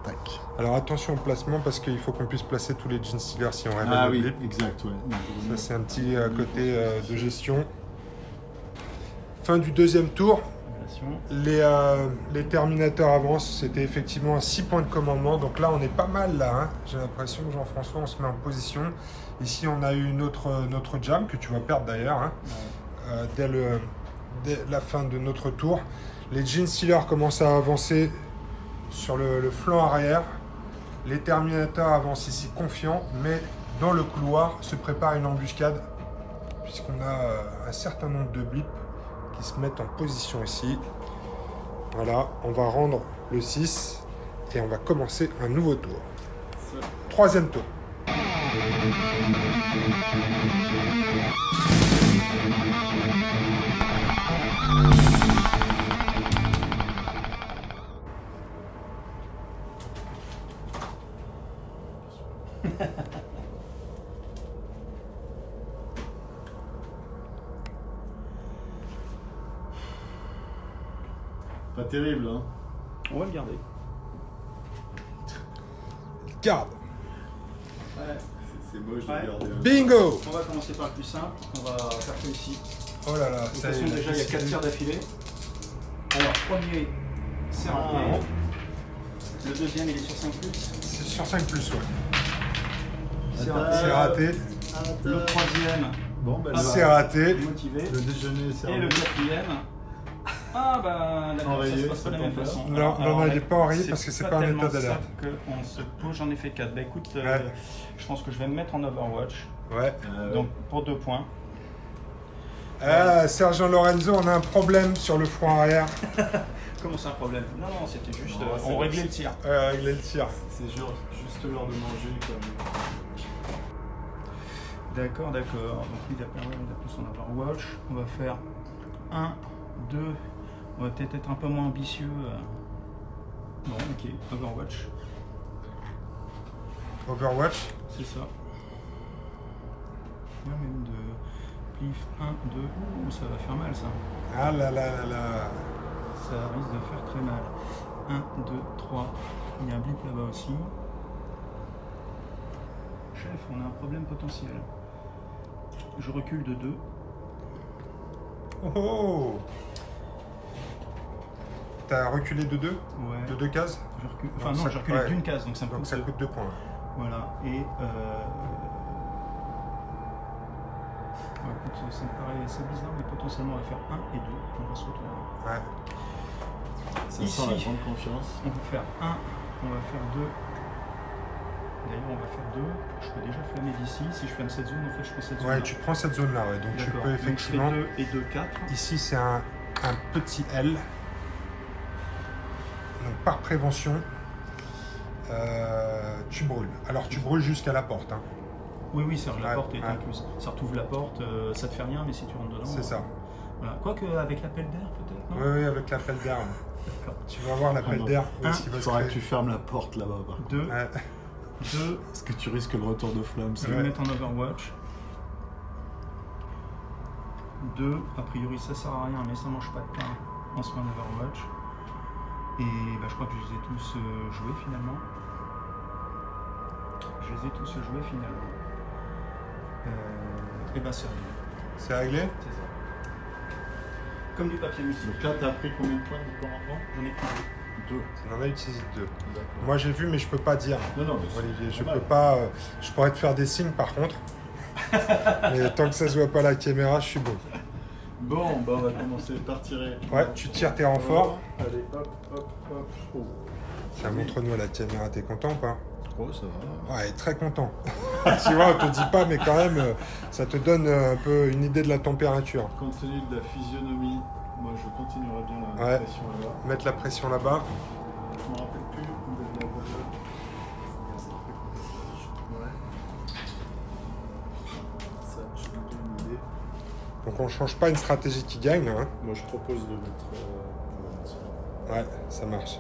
Tac. Alors attention au placement parce qu'il faut qu'on puisse placer tous les jeans stealers si on révèle Ah le oui, blip. exact, ouais. Ça c'est un petit côté de gestion. Fin du deuxième tour. Les terminateurs avancent. C'était effectivement à 6 points de commandement. Donc là on est pas mal là. Hein. J'ai l'impression que Jean-François on se met en position. Ici on a eu notre jam que tu vas perdre d'ailleurs. Hein. Dès la fin de notre tour. Les jeans stealers commencent à avancer sur le flanc arrière. Les terminateurs avancent ici confiants, mais dans le couloir se prépare une embuscade puisqu'on a un certain nombre de blips qui se mettent en position ici. Voilà, on va rendre le 6 et on va commencer un nouveau tour. Troisième tour. Pas terrible, hein. On va le garder. Garde. Ouais. C'est moche de Ouais. garder un. Bingo. On va commencer par le plus simple. On va faire ça ici. Oh là là. De toute façon, déjà, il y a 4 tirs d'affilée. Alors, premier, c'est raté. Le deuxième, il est sur 5+. C'est sur 5+, ouais. C'est Attends. raté. C'est raté. Le troisième, Bon, ben Ah, C'est raté. motivé. le déjeuner est Et servi. le quatrième. Ah bah d'accord, ça Enrayé, se passe pas de la même ça tombe façon. là. Non, il est pas enrayé parce que c'est pas un tellement état d'alerte. ça qu'on se pose, j'en ai fait 4. Bah écoute, Ouais. je pense que je vais me mettre en Overwatch. Ouais. Donc pour 2 points. Ah, Sergent Lorenzo, on a un problème sur le front arrière. Comment c'est un problème? Non, non, c'était juste, Non, c'est on vrai. réglait le tir. Il est le tir. C'est juste l'heure de manger comme. D'accord, d'accord. Donc il a plus son Overwatch. On va faire 1, 2. On va peut-être être un peu moins ambitieux. Bon, ok, Overwatch. Overwatch. C'est ça. Ouais, même de plif 1, 2. Ouh, ça va faire mal ça. Ah là là là là. Ça risque de faire très mal. 1, 2, 3. Il y a un blip là-bas aussi. Chef, on a un problème potentiel. Je recule de 2. Oh oh. T'as reculé de 2? Ouais. De 2 cases? Je recule. Enfin, Donc non, ça- j'ai reculé ouais. d'une case, donc ça me Donc coûte ça 2. coûte 2 points. Voilà. Et écoute, ça me paraît assez bizarre, mais potentiellement on va faire 1 et 2. Puis on va se retourner. Ouais. Ça Ici. sent la grande confiance. On va faire 1, on va faire 2. D'ailleurs, on va faire 2. Je peux déjà flammer d'ici. Si je flamme cette zone, en fait, je prends cette zone. Ouais, tu prends cette zone là, ouais. Donc tu D'accord. peux Donc, effectivement. je fais 2 et 2, 4. Ici, c'est un petit L. Donc par prévention, tu brûles. Alors tu brûles jusqu'à la porte. Hein. Oui, oui, ça, la Ouais, porte est ouais. incluse. Ça retrouve la porte, ça te fait rien, mais si tu rentres dedans. C'est ça. Voilà. Quoique avec l'appel d'air, peut-être, non? Oui, oui, avec l'appel d'air. D'accord. Tu vas voir l'appel Ah, d'air. non. où est-ce qu'il va Il se faudra que créer. tu fermes la porte là-bas. par contre. 2, Ouais. 2. Parce que tu risques le retour de flamme. Je vais me mettre en Overwatch. 2, a priori ça sert à rien, mais ça mange pas de pain en ce moment Overwatch. Et bah, je crois que je les ai tous joués finalement. Je les ai tous joués finalement. Et ben c'est réglé. C'est réglé? C'est ça. Comme du papier musique. Donc là, t'as pris combien de points de commandement? J'en ai pris 2. 2. On en a utilisé 2. D'accord. Moi j'ai vu, mais je peux pas dire. Non, non, mais c'est Olivier, je normal. peux pas. Je pourrais te faire des signes par contre. Mais tant que ça se voit pas à la caméra, je suis bon. Bon, bah on va commencer par tirer. Ouais, tu tires tes renforts. Allez, hop, hop, hop. Oh. Ça montre-nous à la caméra, t'es content ou pas? Oh, ça va. Ouais, très content. Tu vois, on te dit pas, mais quand même, ça te donne un peu une idée de la température. Compte tenu de la physionomie, moi je continuerai bien la Ouais. pression là-bas. Mettre la pression là-bas. Je me rappelle plus de la voiture. Ouais. Ça, je me donne une idée. Donc on change pas une stratégie qui gagne, hein. Moi je propose de mettre. Ouais, ça marche.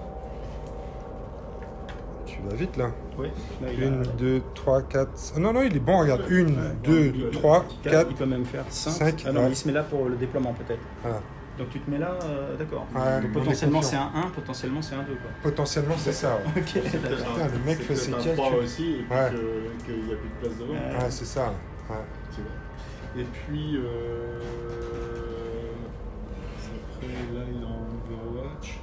Tu vas vite là. Oui, là, il a- 1, 2, 3, 4. Non, non, il est bon, regarde. 1, 2, 3, 4. Il peut même faire 5. Cinq, Ah non, ouais. il se met là pour le déploiement peut-être. Voilà. Donc tu te mets là, d'accord. Ouais, Donc on est potentiellement confiant. c'est un 1, potentiellement c'est un 2 quoi. Potentiellement, c'est ça. Ouais. Ok, d'accord. Putain, le mec fait ses calculs. calculs. aussi, et puis Ouais. qu'il n'y a plus de place devant. Ouais. Ouais, c'est ça. Ouais. Tu vois. Et puis, après, là, il est en Overwatch.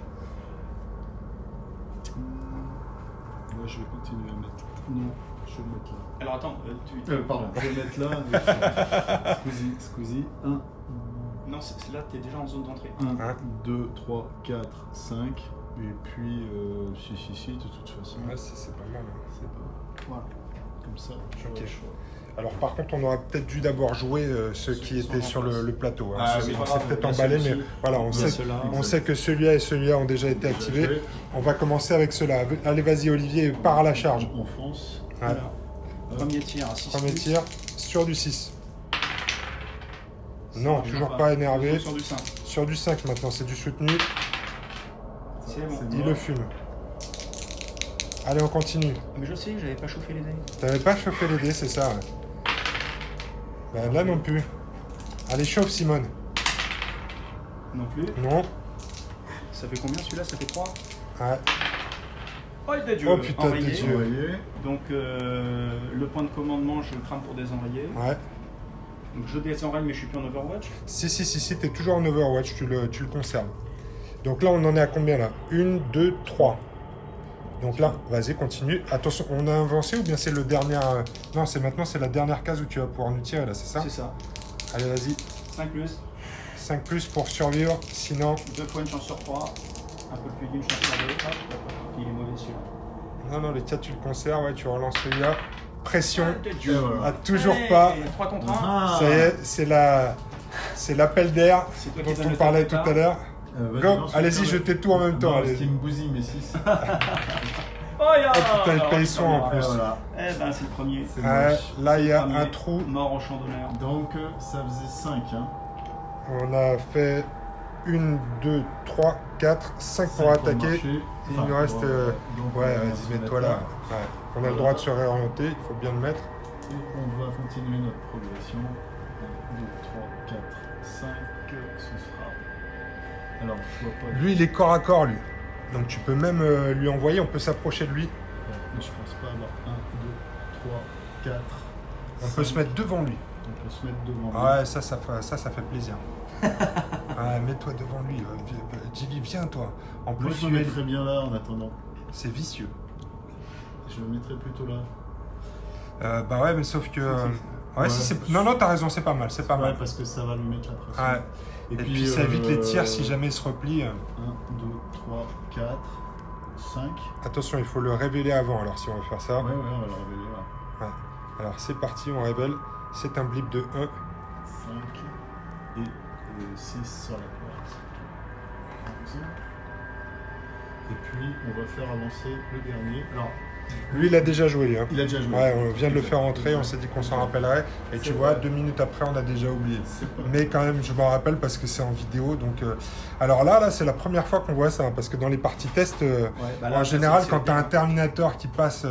Là, je vais continuer à mettre. Non, je vais le mettre là. Alors attends, Pardon, je vais le mettre là. Squeezie. 1, Non, là t'es déjà en zone d'entrée. 1, 2, 3, 4, 5. Et puis, si, de toute façon. Ouais, c'est pas mal. Hein. C'est pas. Voilà. Comme ça, je Ok. vois le choix. Alors par contre, on aurait peut-être dû d'abord jouer ceux qui sont étaient en sur place. le plateau. Hein. Ah, C'est- oui, on pas s'est grave, peut-être bien emballé, sûr, mais voilà, on Il y a sait, ceux-là. on sait que celui-là et celui-là ont déjà été activés. On va commencer avec ceux-là. Allez, vas-y Olivier, pars à la charge. On fonce. Ouais. Alors, premier tir à 6. Premier tir sur du 6. Non, Ça toujours marche pas énervé. Sur du 5. Sur du 5 maintenant, c'est du soutenu. C'est bon. Il le fume. Allez, on continue. Mais je sais, j'avais pas chauffé les dés. T'avais pas chauffé les dés, c'est ça. Ouais. Ben, là non plus. Allez, chauffe Simone. Non plus. Non. Ça fait combien celui-là? Ça fait 3. Ouais. Oh, il est Dieu. Oh, putain de Enrayé. Dieu. Envoyé. Donc le point de commandement, je le crame pour désenrayer. Ouais. Donc je désenraye, mais je suis plus en Overwatch. Si, t'es toujours en Overwatch, tu le conserves. Donc là, on en est à combien là? 1, 2, 3. Donc là, vas-y, continue. Attention, on a avancé ou bien c'est le dernier... Non, c'est maintenant, c'est la dernière case où tu vas pouvoir nous tirer là, c'est ça? C'est ça. Allez, vas-y. 5 plus, 5 plus pour survivre, sinon... 2 fois une chance sur 3. Un peu plus d'une chance sur 2. Hop, d'accord. Il est mauvais celui-là. Non, les 4, tu le conserves, ouais, tu relances celui-là. Pression. Ah, Dieu. Et voilà. Ah, toujours pas. 3 contre 1. Ah. Ça y est, c'est l'appel d'air C'est toi qui dont donnes on le parlait temps tout de à l'heure. Vas-y, Go, lance allez-y, le jetez tout en même temps. Non, Allez. ce qui me bousille, mais 6. Oh, ya. Oh, putain, il paye son en plus. Voilà. Eh ben, c'est le premier. C'est Ouais, moche. là, il y a Premier. un trou. Mort au champ d'honneur. Donc, ça faisait 5. Hein. On a fait 1, 2, 3, 4, 5 pour attaquer. marcher. Il nous reste... donc, Ouais, on va vas-y, se mets-toi mettre là. Ouais. On a le droit de se réorienter, il faut bien le mettre. Et on va continuer notre progression. 1, 2, 3, 4, 5. Ce sera. Alors, je vois pas. Lui, il est corps à corps, lui. Donc tu peux même lui envoyer, on peut s'approcher de lui. Mais je pense pas avoir 1, 2, 3, 4. On peut se mettre devant lui. On peut se mettre devant lui. Ouais, ça fait plaisir. Ouais, mets-toi devant lui. Jimmy, viens, toi. En Moi, plus, je me mettrais bien là en attendant. c'est vicieux. Je me mettrais plutôt là. Bah ouais, mais sauf que... Ouais. Ouais, si c'est... Non, t'as raison, c'est pas mal, c'est pas Ouais, mal. parce que ça va lui mettre la pression. Ouais. Et puis ça évite les tirs si jamais il se replie. 1, 2, 3, 4, 5. Attention, il faut le révéler avant, alors si on veut faire ça. Ouais, on va le révéler là. Ouais. Alors c'est parti, on révèle. C'est un blip de 1. 5 et 6 sur la porte. Et puis on va faire avancer le dernier. Alors, Lui, il a déjà joué, lui. Hein. il a déjà joué. Ouais, on vient de le faire entrer, on s'est dit qu'on s'en rappellerait. Et tu vois, 2 minutes après, on a déjà oublié. C'est pas... Mais quand même, je m'en rappelle parce que c'est en vidéo. Donc, alors là, c'est la première fois qu'on voit ça. Hein, parce que dans les parties test, Bah là, en ça, général, c'est quand tu as bien. un Terminator qui passe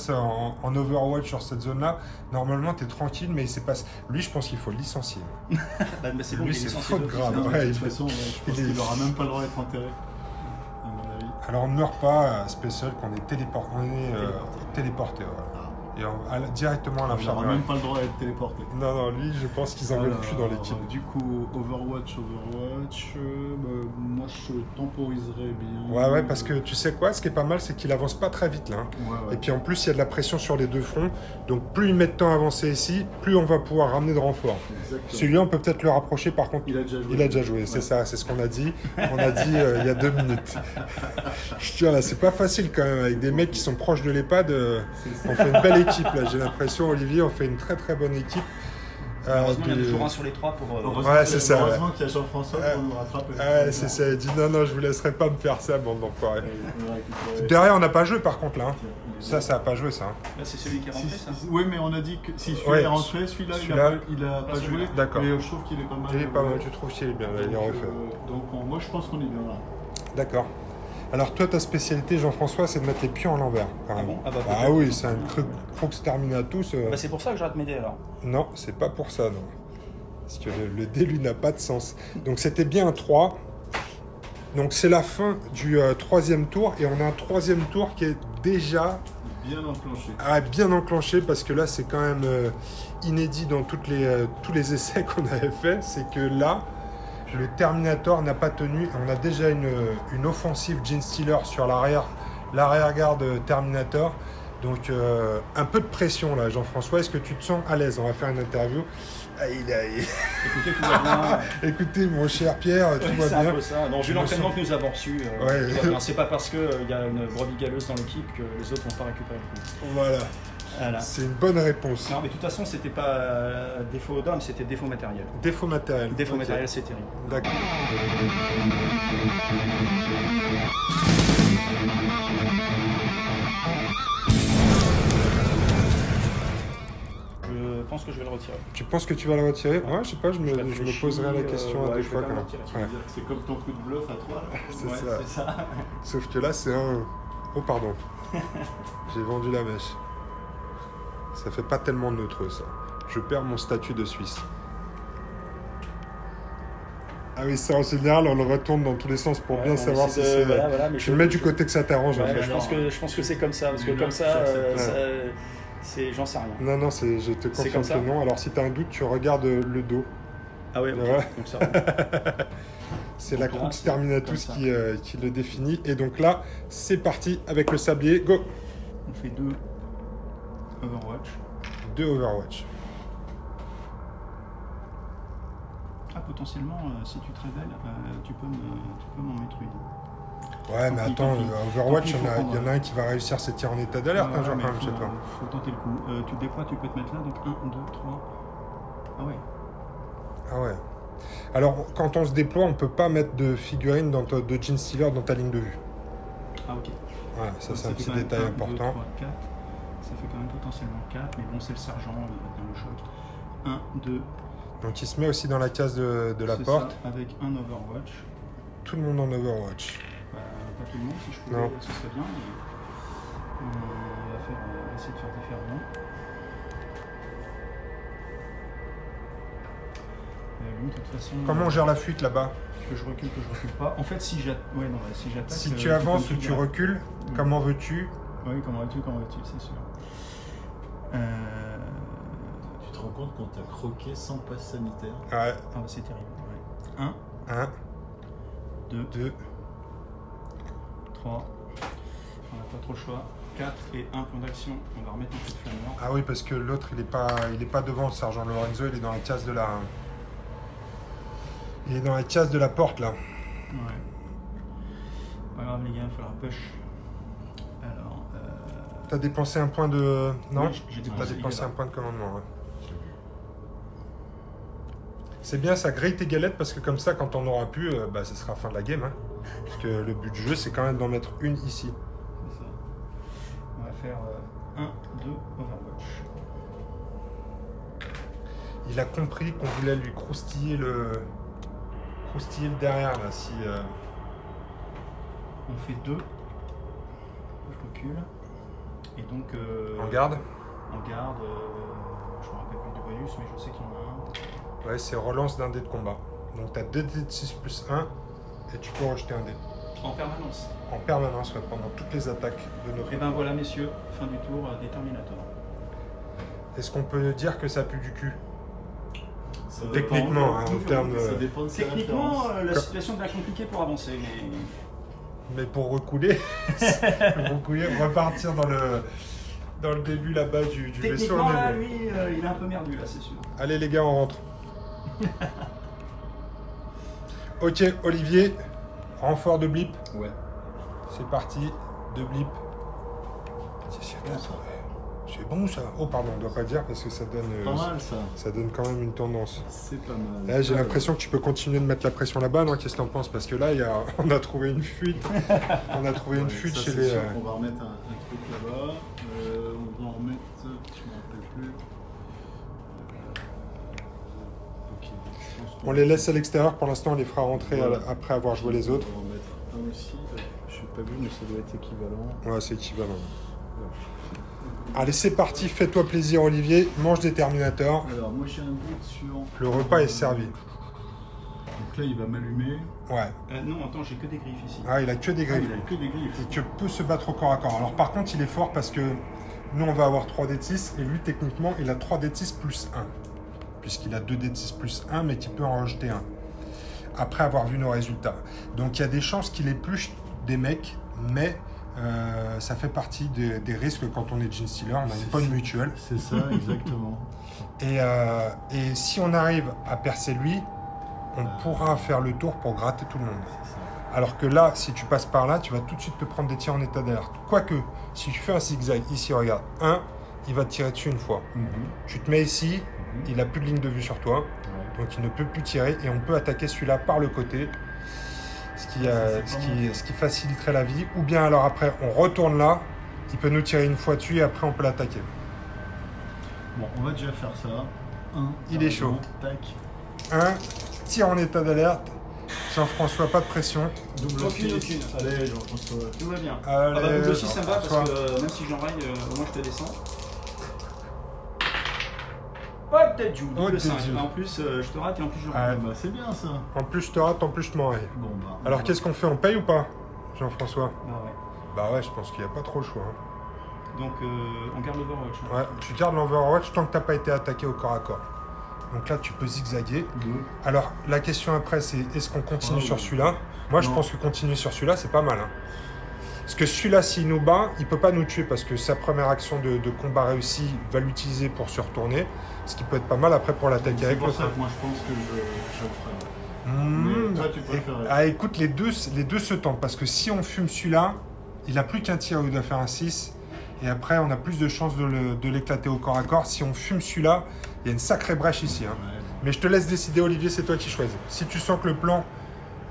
en Overwatch sur cette zone-là, normalement, tu es tranquille, mais il s'est passé. Lui, je pense qu'il faut le licencier. Bah, mais c'est bon, Lui, il est c'est licencié faute d'office, grave. là. Ouais, de il toute faut- façon, je pense il est- qu'il n'aura même pas le droit d'être enterré, à mon avis. Alors, on ne meurt pas, Special, qu'on est téléporté. Voilà. Et directement à Il n'aura l'infirmerie. même pas le droit à être téléporté. Non, lui, je pense qu'ils en veulent plus dans l'équipe. Du coup, Overwatch, moi je temporiserais bien. Ouais, parce que tu sais quoi, ce qui est pas mal, c'est qu'il avance pas très vite là. Ouais. Et puis en plus, il y a de la pression sur les deux fronts. Donc plus il met de temps à avancer ici, plus on va pouvoir ramener de renfort. Exactement. Celui-là, on peut peut-être le rapprocher par contre. Il a déjà joué. Il a déjà joué, c'est ça, c'est ce qu'on a dit. On a dit il y a 2 minutes. Je tiens là, c'est pas facile quand même, avec des mecs qui sont proches de l'EHPAD. On fait une belle équipe là, j'ai l'impression, Olivier, on fait une très très bonne équipe. Heureusement, il y a toujours un sur les 3 pour. Ouais, c'est ça. Heureusement qu'il y a Jean-François pour nous rattraper. Ouais, c'est ça. Il dit non, je vous laisserai pas me faire ça, bande d'enfoirés. Derrière, on n'a pas joué par contre là. Ça a pas joué ça. Là, c'est celui qui est rentré, ça. Oui, mais on a dit que si celui-là est rentré, celui-là, il a pas joué. D'accord. Mais je trouve qu'il est pas mal. Il est pas mal, tu trouves qu'il est bien, il est refait. Donc, moi, je pense qu'on est bien là. D'accord. Alors toi, ta spécialité, Jean-François, c'est de mettre les pions à l'envers. Ah bon? Ah oui, c'est un crux terminatus. C'est pour ça que je rate mes dés alors. Non, c'est pas pour ça, non. Parce que le dé, lui, n'a pas de sens. Donc c'était bien un 3. Donc c'est la fin du 3e tour. Et on a un 3e tour qui est déjà... bien enclenché, parce que là, c'est quand même inédit dans tous les essais qu'on avait fait. C'est que là, le Terminator n'a pas tenu. On a déjà une offensive Genestealer sur l'arrière-garde Terminator. Donc un peu de pression là, Jean-François. Est-ce que tu te sens à l'aise? On va faire une interview. Écoutez, tout va bien. Écoutez, mon cher Pierre, tout va bien. C'est un peu ça. Vu l'entraînement que nous avons reçu, c'est pas parce qu'il y a une brebis galeuse dans l'équipe que les autres vont pas récupérer le coup. Voilà. C'est une bonne réponse. Non, mais de toute façon, c'était pas défaut d'homme, c'était défaut matériel. Défaut matériel. Défaut matériel, c'est terrible. D'accord. Je pense que je vais le retirer. Tu penses que tu vas le retirer? Ouais, je sais pas, je me poserai la question à 2 fois quand même. C'est comme ton coup de bluff à toi. C'est ça. Sauf que là, c'est un... Oh, pardon. J'ai vendu la mèche. Ça fait pas tellement neutre, ça. Je perds mon statut de Suisse. Ah oui, ça, en général, on le retourne dans tous les sens pour bien savoir si c'est... Tu le mets du côté que ça t'arrange, en fait. Je pense que c'est comme ça, parce que comme ça... J'en sais rien. Non, je te confirme que non. Alors si tu as un doute, tu regardes le dos. Ah ouais, okay. Donc ça c'est la crux terminatus qui le définit. Et donc là, c'est parti avec le sablier. Go. On fait 2 Overwatch. 2 Overwatch. Ah, potentiellement, si tu te révèles, tu peux m'en mettre une. Ouais, mais attends, Overwatch, il y en a un qui va réussir ses tirs en état d'alerte, genre, quand même, chez toi. Faut tenter le coup. Tu déploies, tu peux te mettre là, donc 1, 2, 3. Ah ouais. Alors, quand on se déploie, on peut pas mettre de figurine de Genestealer dans ta ligne de vue. Ah ok. Ouais, ça c'est un petit détail important. 2, 3, 4. Ça fait quand même potentiellement 4, mais bon, c'est le sergent dans le choc. 1, 2. Donc il se met aussi dans la case de la porte. Ça, avec un Overwatch. Tout le monde en Overwatch. Pas tout le monde, si je pouvais, ce serait bien. Mais on va essayer de faire différemment. Lui, de toute façon, comment on gère la fuite là-bas? Que je recule pas. En fait, si j'attaque. Si tu avances ou tu recules, comment veux-tu? Oui, comment veux-tu, c'est sûr. Tu te rends compte quand t'as croqué sans passe sanitaire? Ouais. Ah, c'est terrible. 1, 2, 3. On n'a pas trop le choix. 4 et 1 point d'action. On va remettre un peu de flammeur. Ah oui, parce que l'autre, il est pas devant le sergent Lorenzo, il est dans la case de la... Il est dans la case de la porte, là. Ouais. Pas grave, les gars, il faut la push. Alors... T'as dépensé un point de... Non, j'ai dépensé un point de commandement, ouais. C'est bien, ça grille tes galettes, parce que comme ça, quand on n'aura plus, ce sera la fin de la game. Hein. Parce que le but du jeu, c'est quand même d'en mettre une ici. C'est ça. On va faire 1, 2, Overwatch. Il a compris qu'on voulait lui croustiller le derrière, là, si... On fait 2. Je recule. Et donc... En garde. En garde, je me rappelle plus du bonus, mais je sais qu'il y en a un. Ouais, c'est relance d'un dé de combat. Donc tu as 2 dés de 6 plus 1 et tu peux rejeter un dé. En permanence. En permanence, ouais, pendant toutes les attaques de nos... Et ben voilà, messieurs, fin du tour des Terminators. est-ce qu'on peut dire que ça pue du cul? Ça Techniquement, dépend, en termes... ça dépend de ses Techniquement, références. la situation devient compliquée pour avancer. Mais pour recouler, repartir dans le début là-bas du vaisseau. Techniquement, on est là, bon. lui, il est un peu merdu, là, c'est sûr. Allez les gars, on rentre. Ok, Olivier, renfort de blip. Ouais. C'est parti, de blip. C'est bon ça. Oh pardon, on doit pas dire parce que ça donne, Pas mal ça. ça donne quand même une tendance. C'est pas mal. Là, j'ai l'impression que tu peux continuer de mettre la pression là-bas, non? Qu'est-ce que t'en penses? Parce que là, on a trouvé une fuite. On a trouvé une fuite ça, chez c'est les... sûr qu'on va remettre un truc là-bas. On va en remettre, je me rappelle plus. Ok, je pense qu'on On les laisse à l'extérieur pour l'instant, on les fera rentrer Voilà. après avoir joué les autres. On va en mettre un aussi. Je n'ai pas vu, mais ça doit être équivalent. Ouais, c'est équivalent. Allez, c'est parti, fais-toi plaisir Olivier, mange des Terminators. Alors, moi j'ai un doute sur. Le repas est servi. Donc là, il va m'allumer. Ouais. Non, attends, j'ai que des griffes ici. Ah, il a que des Ah, griffes. il a que des griffes. Et tu peux se battre au corps à corps. Alors par contre, il est fort parce que nous, on va avoir 3d6 et lui, techniquement, il a 3d6 plus 1. Puisqu'il a 2d6 plus 1, mais qui peut en rejeter un. Après avoir vu nos résultats. Donc il y a des chances qu'il épluche des mecs, mais ça fait partie des risques quand on est Gene Stealer. On a une bonne mutuelle. C'est ça, exactement. Et si on arrive à percer lui, on pourra faire le tour pour gratter tout le monde. C'est ça. Alors que là, si tu passes par là, tu vas tout de suite te prendre des tirs en état d'alerte. Quoique, si tu fais un zigzag, ici, regarde, 1, il va te tirer dessus une fois. Tu te mets ici, il n'a plus de ligne de vue sur toi, Ouais. donc il ne peut plus tirer et on peut attaquer celui-là par le côté, ce qui faciliterait la vie. Ou bien alors après, on retourne là, il peut nous tirer une fois dessus et après on peut l'attaquer. Bon, on va déjà faire ça. Il est chaud. Tac. 1, tir en état d'alerte. Jean-François, pas de pression. Double Aucune. 6. Allez, Jean-François. Tout va bien. Allez, Ah bah, double 6, ça me va parce Jean-François. que même si j'enraille, au moins je te descends. Ouais, peut-être Jude, Oh, double 5. peut-être Jude. En plus, je te rate et en plus je Ah, rate. Bah, c'est bien ça. En plus, je te rate, en plus, je m'enraye. Bon, bah. Alors, qu'est-ce qu'on fait? On paye ou pas, Jean-François? Ah ouais. Bah ouais, je pense qu'il n'y a pas trop le choix. Hein. Donc on garde l'Overwatch. Hein. Ouais, tu gardes l'Overwatch tant que tu n'as pas été attaqué au corps à corps. Donc là, tu peux zigzaguer. Alors, la question après, c'est est-ce qu'on continue sur celui-là? Moi, je Non. pense que continuer sur celui-là, c'est pas mal. Hein. Parce que celui-là, s'il nous bat, il peut pas nous tuer parce que sa première action de combat réussie va l'utiliser pour se retourner. Ce qui peut être pas mal après pour l'attaquer C'est avec pour l'autre. ça que moi je pense que je le ferai. Mmh. Mais toi, tu préfères. Ah, écoute, les deux se tentent parce que si on fume celui-là, il a plus qu'un tir, il doit faire un 6. Et après, on a plus de chances de l'éclater au corps à corps. Si on fume celui-là, il y a une sacrée brèche ici. Hein. Ouais. Mais je te laisse décider, Olivier, c'est toi qui choisis. Si tu sens que le plan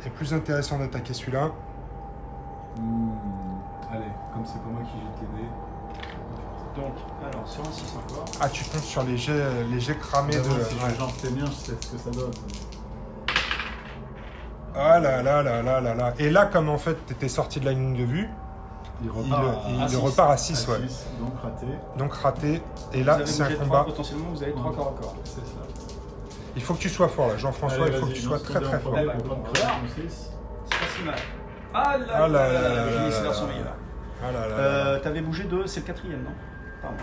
est plus intéressant d'attaquer celui-là, Allez, comme c'est pas moi qui jette les dés. Donc, alors sur un 6 encore. ah, tu comptes sur les jets cramés de... D'abord, si ouais. je sais bien, je sais ce que ça donne. Ah là là là là là là. Et là, comme en fait, tu étais sorti de la ligne de vue, Il il repart à 6, ouais. Donc raté. Donc raté. Et Vous là, avez c'est un bougé combat. 3, potentiellement vous avez 3 corps à corps. C'est ça. Il faut que tu sois fort là, Jean-François, Allez, il faut que vas-y, tu sois lance très ton très dé en fort. premier, Ouais, pour bah, pas voilà. cramer mon 6. C'est pas si mal. Ah là Ah là là là là là là, là les scellers là sont là. meilleurs. Ah là là là là. T'avais bougé 2, c'est le 4e, non? Pardon.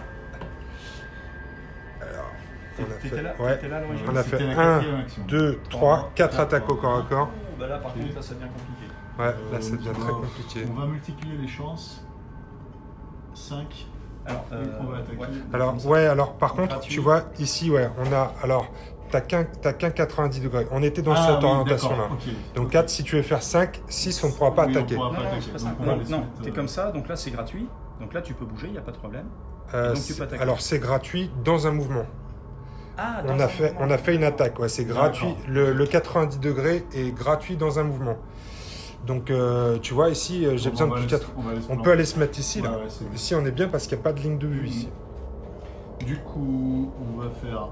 Alors, on a T'étais fait, là, ouais, t'étais là à l'origine? on a C'était fait la 1, quatrième action. 2, 3, 4 attaques au corps à corps. Oh, bah là par contre, là ça devient compliqué. Ouais, là ça devient on très va- compliqué. On va multiplier les chances. 5. Alors, on va attaquer. ouais. Alors, ouais, alors par contre, Gratuit. tu vois, ici, ouais, on a. Alors, t'as qu'un 90 degrés. On était dans cette orientation-là. Donc 4, si tu veux faire 5, 6, on ne pourra pas Oui, on attaquer. pourra Non, pas non, attaquer. c'est pas Donc, ça. on va Non, les non, mettre, t'es comme ça, donc là c'est gratuit. Donc là tu peux bouger, il n'y a pas de problème. Euh, donc, tu peux attaquer. alors, c'est gratuit dans un mouvement. Ah, On a fait une attaque, ouais, c'est gratuit. D'accord. Le 90 degrés est gratuit dans un mouvement. Donc, tu vois, ici, j'ai besoin de plus 4. On peut aller se mettre ici, là. Ouais, ouais, c'est- Ici, on est bien parce qu'il n'y a pas de ligne de vue ici. Du coup, on va faire.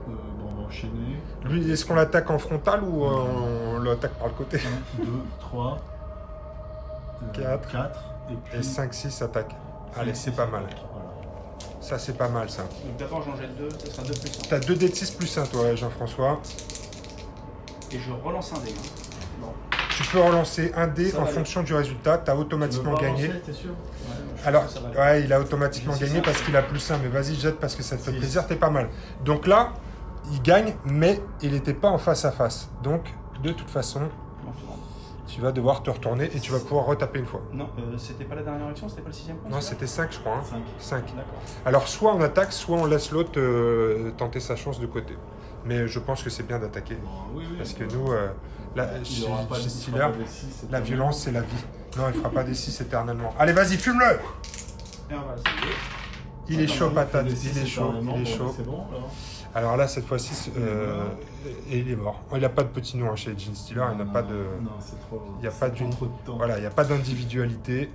Bon, on va enchaîner. Lui, est-ce qu'on l'attaque en frontal ou on l'attaque par le côté? 1, 2, 3, 4. 4. Et puis. Et 5, 6 attaque. Allez, c'est pas mal. Voilà. Ça, c'est pas mal, ça. Donc d'abord j'en jette 2, ça sera 2 plus 1. T'as 2 dés de 6 plus 1, toi, Jean-François. Et je relance un dé. Hein. Bon. Tu peux relancer un dé Ça en va fonction du résultat. Tu as automatiquement gagné. T'es sûr? Alors, ouais, il a automatiquement gagné parce qu'il a plus 1. Mais vas-y, jette parce que ça te fait plaisir. T'es pas mal. Donc là, il gagne, mais il n'était pas en face à face. Donc, de toute façon, tu vas devoir te retourner et tu vas pouvoir retaper une fois. Non, c'était pas la dernière action, c'était pas le 6e point? Non, c'était 5, je crois. 5. D'accord. Alors, soit on attaque, soit on laisse l'autre tenter sa chance de côté. Mais je pense que c'est bien d'attaquer. Oui, Parce que nous, chez Steeler, la c'est violence, c'est la vie. Non, il fera pas des 6 éternellement. Allez, vas-y, fume-le! Et on va essayer. Il est chaud, patate. Il est chaud, éternellement, il est chaud. C'est bon, alors. Alors là, cette fois-ci, et il est mort. Il n'a pas de petit nom chez Gene Steeler. Il n'a pas de. Non, c'est trop. Il n'y a pas d'une. trop de temps. Voilà, il n'y a pas d'individualité.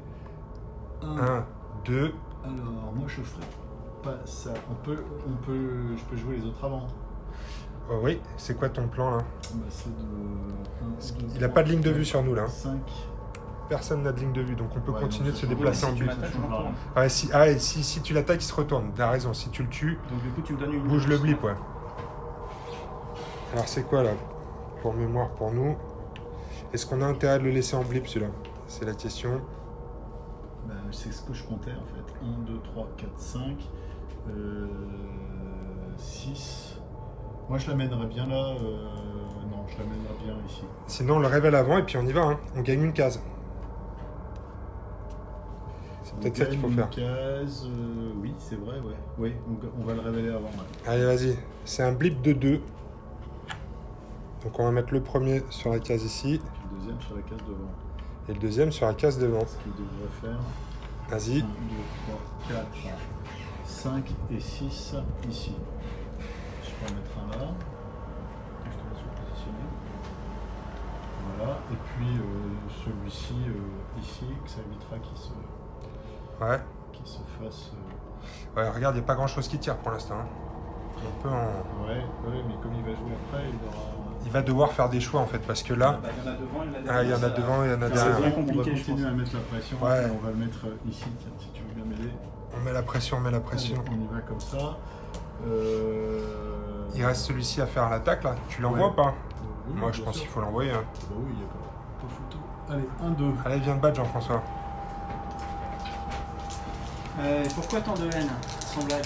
1, 2. Alors, moi, je ferai pas ça. Je peux jouer les autres avant. Oh, oui, c'est quoi ton plan là? Bah, c'est de. Il n'a pas de ligne de vue sur nous là. 5. Personne n'a de ligne de vue, donc on peut continuer de se donc, déplacer en Si tu but. m'attaques, je me retourne. Ouais, si tu l'attaques, il se retourne. T'as raison, si tu le tues, Donc du coup, tu me donnes une bouge le blip, ouais. Alors c'est quoi là? Pour mémoire, pour nous. Est-ce qu'on a intérêt de le laisser en blip celui-là? C'est la question. Bah, c'est ce que je comptais en fait. 1, 2, 3, 4, 5. 6. Moi je l'amènerais bien là. Non, je l'amènerais bien ici. Sinon on le révèle avant et puis on y va, hein. On gagne une case. C'est peut-être ça qu'il faut faire. Une case, oui, c'est vrai, ouais. Oui, on va le révéler avant. Ouais. Allez, vas-y. C'est un blip de 2. Donc on va mettre le premier sur la case ici Et puis le deuxième sur la case devant. et le deuxième sur la case devant. Ce qu'il devrait faire. Vas-y. 1, 2, 3, 4, 5 et 6 ici. Je peux en mettre un là. Je te laisse le positionner. Voilà. Et puis celui-ci ici, que ça évitera Ouais. qu'il se fasse. Ouais, regarde, il n'y a pas grand-chose qui tire pour l'instant, hein. Un peu en... Ouais, mais comme il va jouer après, il aura. Il va devoir faire des choix en fait, parce que là... Bah, il y en a devant, il y en a derrière. Ah, il y en a ça- devant, il y en a c'est derrière. vrai. On va compliqué, je continuer pense. à mettre la pression. Ouais. Et on va le mettre ici, tiens, si tu veux bien m'aider. On met la pression, on met la pression. Allez, on y va comme ça. Il reste celui-ci à faire l'attaque là. Tu l'envoies Ouais. ou pas? Oui, Moi je bien pense sûr. qu'il faut l'envoyer, hein. Bah oui, il n'y a pas photo. Allez, 1, 2. Allez, viens de battre Jean-François. Pourquoi tant de haine? Sans blague.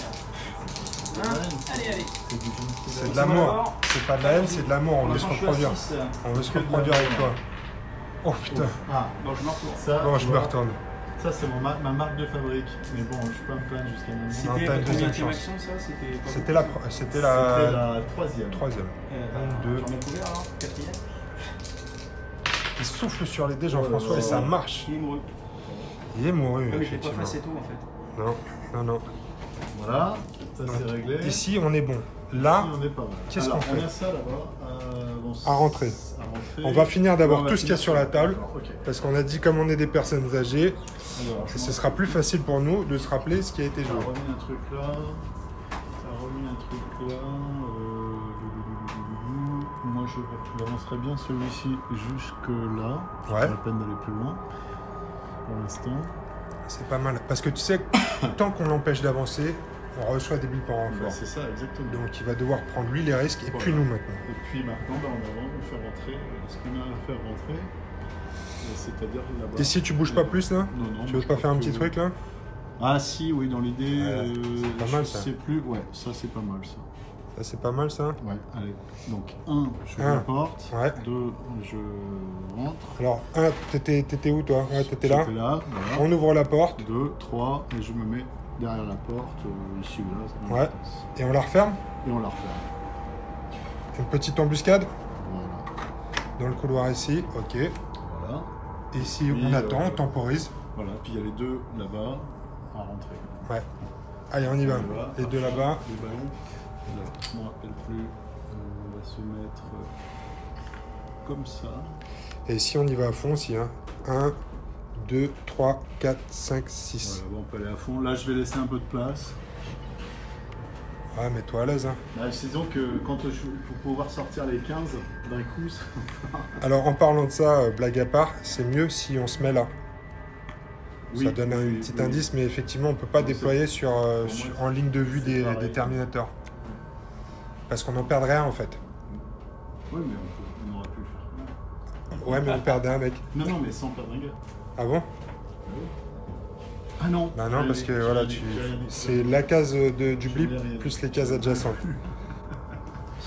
Hein? Allez. C'est du génie. C'est de l'amour. C'est pas de la haine, c'est de l'amour. On veut se reproduire. On veut se reproduire avec toi. Oh putain. Ah, Bon, je me retourne. ça, Bon, je me retourne. Ça, c'est ma marque de fabrique. Mais bon, je peux me plaindre jusqu'à maintenant. Non, C'était t'as une votre deuxième combienième chance. action, ça? C'était C'était la C'était la troisième. troisième. Un, deux. J'en ai couvert, alors. Quatrième. Il souffle sur les dés Jean-François et ça marche. Il est mouru. Il est mouru, Ah oui, j'étais pas effectivement. face et tout, en fait. Non. Voilà, ça Donc, c'est réglé. Ici, on est bon. Là, Ici, on est pas mal. qu'est-ce Alors, qu'on fait On a ça là-bas. À rentrer. on va finir d'abord On va tout ce qu'il y a finir sur la table. D'accord, ok. Parce qu'on a dit, comme on est des personnes âgées, Alors, ce sera plus facile pour nous de se rappeler ce qui a été Ça a joué. remis un truc là. Ça a remis un truc là. Moi, j'avancerais bien celui-ci jusque là. Ouais. Pas la peine d'aller plus loin. Pour l'instant. C'est pas mal. Parce que tu sais, tant qu'on l'empêche d'avancer, on reçoit des blips en Bah, renfort. c'est ça, exactement. Donc il va devoir prendre lui les risques et Voilà. puis nous maintenant. Et puis maintenant, bah, on va vraiment faire rentrer ce qu'on a à faire rentrer. C'est-à-dire là-bas. Ici, tu bouges pas plus là? Non, Tu veux pas faire un petit truc là? Ah si, oui, dans l'idée, c'est pas mal, je ça. sais plus. Ouais, ça c'est pas mal ça. Ça c'est pas mal ça. Ouais, allez. Donc 1, je Un. porte. Ouais. 2, je rentre. Alors, t'étais où toi? Ouais, t'étais là. J'étais là, voilà. On ouvre la porte 2, 3, et je me mets derrière la porte, ici ou là. Ça me Ouais. passe. et on la referme. Et on la referme. Une petite embuscade Voilà. dans le couloir ici. Ok. Voilà. Ici, Puis, on attend, on temporise. Voilà. Puis il y a les deux là-bas à rentrer. Ouais. Allez, on y va. Voilà. Les deux là-bas. Les ballons. Alors, je ne me rappelle plus. On va se mettre comme ça. Et ici, on y va à fond aussi. 1, 2, 3, 4, 5, 6. Voilà, bon, on peut aller à fond. Là, je vais laisser un peu de place. Ouais, mets-toi à l'aise. Bah, disons que pour pouvoir sortir les 15 d'un coup, ça... Alors, en parlant de ça, blague à part, c'est mieux si on se met là. Oui, Ça donne un oui, petit oui. indice, mais effectivement, on ne peut pas Non, déployer sur, moi, en ligne de vue c'est pareil. des Terminators. Parce qu'on n'en perd rien en fait. Oui, mais on aurait pu le faire. Ouais, mais on perdait un mec. Non, mais sans perdre un gars. Ah bon? Ah non. Bah non, parce que voilà, c'est la case du blip plus les cases adjacentes.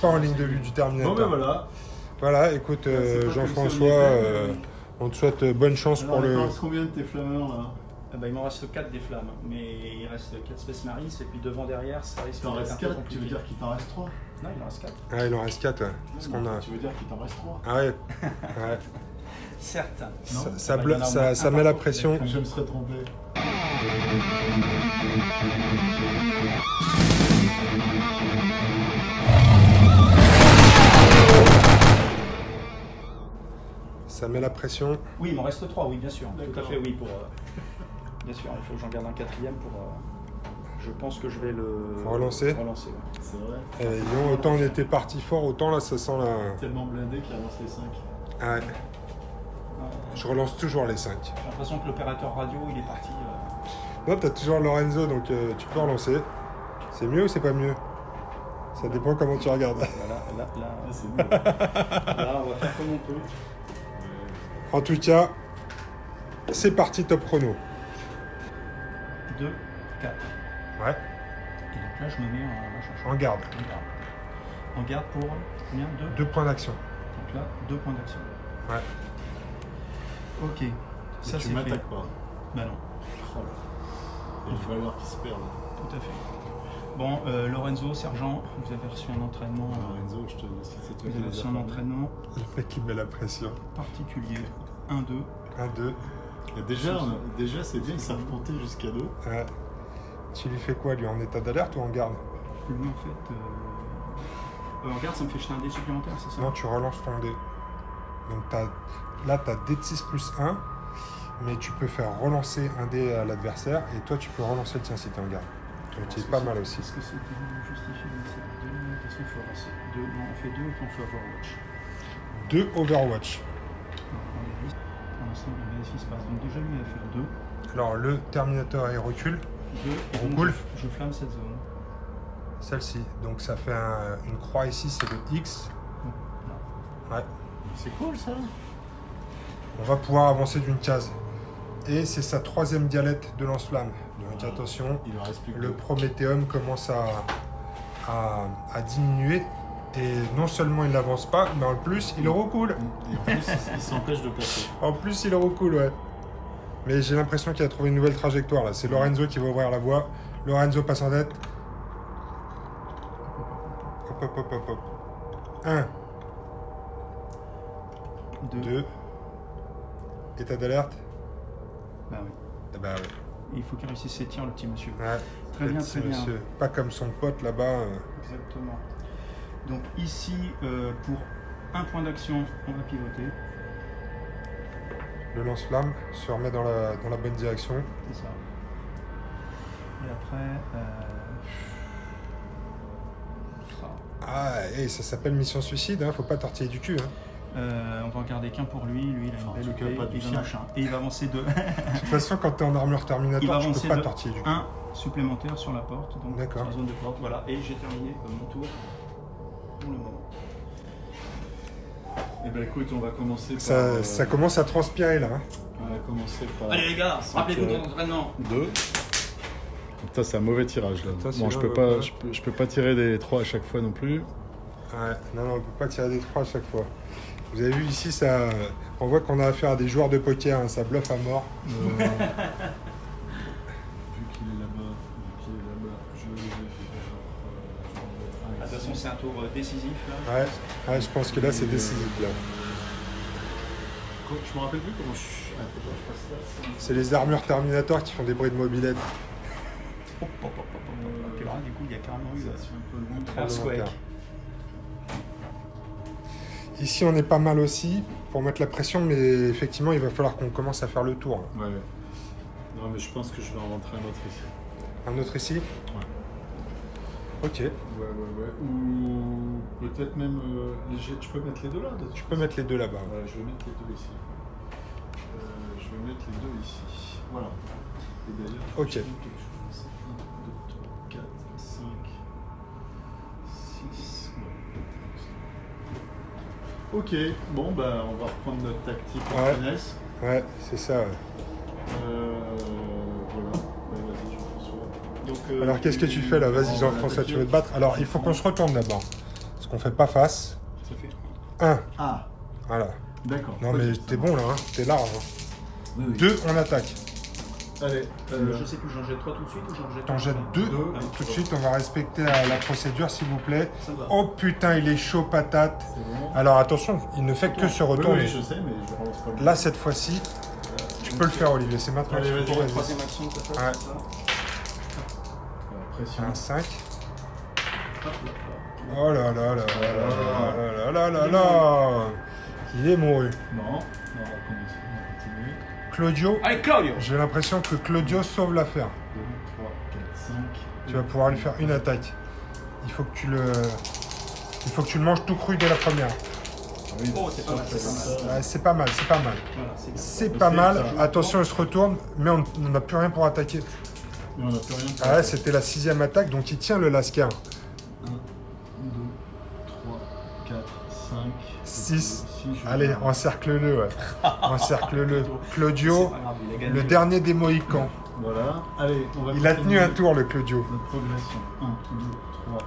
Pas en ligne de vue du Terminator. Bon ben voilà. Voilà, écoute, Jean-François, on te souhaite bonne chance pour le... Il reste combien de tes flammeurs là? Il m'en reste 4 des flammes, mais il reste 4 Space Marines, et puis devant derrière, ça risque d'être un peu compliqué. Il t'en reste 4, tu veux dire qu'il t'en reste 3? Non, il en reste 4. Ah, il en reste 4, ouais. Parce qu'on a... Tu veux dire qu'il t'en reste 3? Ah ouais. Ouais. Certes. Ça met la pression. Je me serais trompé. Ça met la pression. Oui, il m'en reste 3, oui, bien sûr. Tout à fait, oui. Bien sûr, il faut que j'en garde un 4e pour... Je pense que je vais le relancer. Ouais. C'est vrai. Autant on était parti fort, autant là ça sent la... Tellement blindé qu'il relance les 5. Ouais. Je relance toujours les 5. J'ai l'impression que l'opérateur radio, il est parti... Non, t'as toujours Lorenzo, donc tu peux relancer. C'est mieux ou c'est pas mieux? Ça dépend comment tu regardes. Là, c'est mieux. Là, on va faire comme on peut. En tout cas, c'est parti top chrono. 2, 4. Ouais. Et donc là, je me mets en garde. En garde pour combien? 2 points d'action. Donc là, 2 points d'action. Ouais. Ok. Ça, tu m'attaques pas? Bah non. Oh là. Il y a une valeur qui se perd là. Tout à fait. Bon, Lorenzo, sergent, vous avez reçu un entraînement. Lorenzo, je te dis, c'est toi qui avez reçu un entraînement. Le mec qui met la pression. Particulier. 1, 2. 1, 2. Et déjà c'est bien, ils savent compter jusqu'à 2. Ouais. Tu lui fais quoi, lui, en état d'alerte ou en garde? Lui, en fait. En garde, ça me fait jeter un dé supplémentaire, c'est ça? Non, tu relances ton dé. Donc là, tu as dé de 6 plus 1, mais tu peux faire relancer un dé à l'adversaire et toi, tu peux relancer le tien si tu es en garde. Donc, tu es pas mal aussi. Est-ce que c'est justifié de cette 2? Qu'est-ce qu'il faut avancer? 2, non, on fait 2 et puis on fait Overwatch. 2 Overwatch. Pour l'instant, on regarde ce qui se passe. Donc, déjà, lui, il va faire 2. Alors, le Terminator il recule. 2 et donc, Recule. je flamme cette zone. Celle-ci. Donc, ça fait une croix ici, c'est le X. Ouais. C'est cool ça. On va pouvoir avancer d'une case. Et c'est sa 3e dialette de lance-flamme. Donc attention, il en reste plus que le Prométhéum commence à diminuer. Et non seulement il n'avance pas, mais en plus il recoule. Et en plus il s'empêche de passer. En plus il recoule, ouais. Mais j'ai l'impression qu'il a trouvé une nouvelle trajectoire là. C'est Lorenzo qui va ouvrir la voie. Lorenzo passe en tête. Hop, hop, hop, hop, hop. 1. 2. État d'alerte. Bah oui. Eh bah oui. Il faut qu'il réussisse ses tirs, le petit monsieur. Ouais. Très bien, très bien. Monsieur. Pas comme son pote là-bas. Exactement. Donc ici, pour un point d'action, on va pivoter. Le lance-flamme se remet dans la bonne direction. C'est ça. Et après... Ah, et ça s'appelle mission suicide, hein, faut pas tortiller du cul. Hein. On va en garder qu'un pour lui, il a une belle épée, il en a un. Et il va avancer 2. De toute façon, quand tu es en armure Terminator, tu peux pas tortiller du cul. Un supplémentaire sur la porte, donc sur la zone de porte, voilà. Et j'ai terminé mon tour pour le moment. Eh ben écoute, on va commencer par... Ça commence à transpirer là. Hein. On va commencer par... Allez les gars, rappelez-vous de votre entraînement. 2. Putain, c'est un mauvais tirage là. Ça, bon, je peux pas tirer des 3 à chaque fois non plus. Ouais, non, on peut pas tirer des 3 à chaque fois. Vous avez vu ici, ça, on voit qu'on a affaire à des joueurs de poker, hein, ça bluffe à mort. Vu qu'il est là-bas, je vais faire... De toute façon, c'est un tour décisif là. Ouais, je pense que là, c'est décisif là. Je me rappelle plus comment je passe là. C'est les armures Terminator qui font des bruits de mobilette. Et là, du coup, il y a carrément eu un peu Earthquake. Ici, on est pas mal aussi pour mettre la pression, mais effectivement, il va falloir qu'on commence à faire le tour. Ouais. Non, mais je pense que je vais en rentrer un autre ici. Un autre ici? Ouais. Ok. Ouais. Ou peut-être même... je peux mettre les deux là? Tu peux mettre les deux là-bas. Voilà, je vais mettre les deux ici. Je vais mettre les deux ici. Voilà. Et d'ailleurs, ok. je vais quelque chose. 1, 2, 3, 4, 5, 6... Ok, bon bah on va reprendre notre tactique en Ouais. finesse. Ouais, c'est ça. Ouais. Voilà. Ouais, vas-y Jean-François. Donc, Alors qu'est-ce que tu fais là? Vas-y Jean-François, tu veux te battre? Alors il faut qu'on se retourne d'abord. Parce qu'on fait pas face. Ça fait 1. Ah, Voilà. d'accord. Non Ok, mais ça t'es marche. bon là, hein. T'es large. Hein. Oui, oui. 2, on attaque. Allez, je sais plus, j'en jette 3 tout de suite ou j'en jette T'en un jettes après 2 Deux. tout de suite, on va respecter la procédure s'il vous plaît. Ça me va. Oh putain, il est chaud patate. c'est bon. Alors attention, il ne fait que se Oui, retourner. oui, je sais, mais je relance pas. Là cette fois-ci, tu peux le faire Olivier, c'est maintenant Allez, qu'il vas-y, faut Pour la résister. troisième action, ça fait Ouais. ça. Pression. Un 5. Hop là. Oh là là là là là là là là. Il est mouru. Non, on va commencer, on va continuer. Claudio, Allez, Claudio! j'ai l'impression que Claudio sauve l'affaire. 2, 3, 4, 5. Tu vas pouvoir lui faire une attaque. Il faut que tu le manges tout cru dès la première. Oui, Oh, c'est pas mal, c'est pas mal. Ouais, c'est pas mal, c'est pas mal. Voilà, c'est bien. C'est Ok, pas mal. ça. Attention, il se retourne, mais on n'a plus rien pour attaquer. Mais on n'a plus rien. Ah ouais, c'était la 6e attaque, donc il tient le Lascar. 1, 2, 3, 4, 5, 6. 6. Allez, encercle-le, ouais. Encercle-le. Claudio, C'est pas grave, il a gagné. le dernier des Mohicans. Voilà. Allez, on va Il a continuer tenu un tour, le Claudio. notre progression. 1, 2, 3,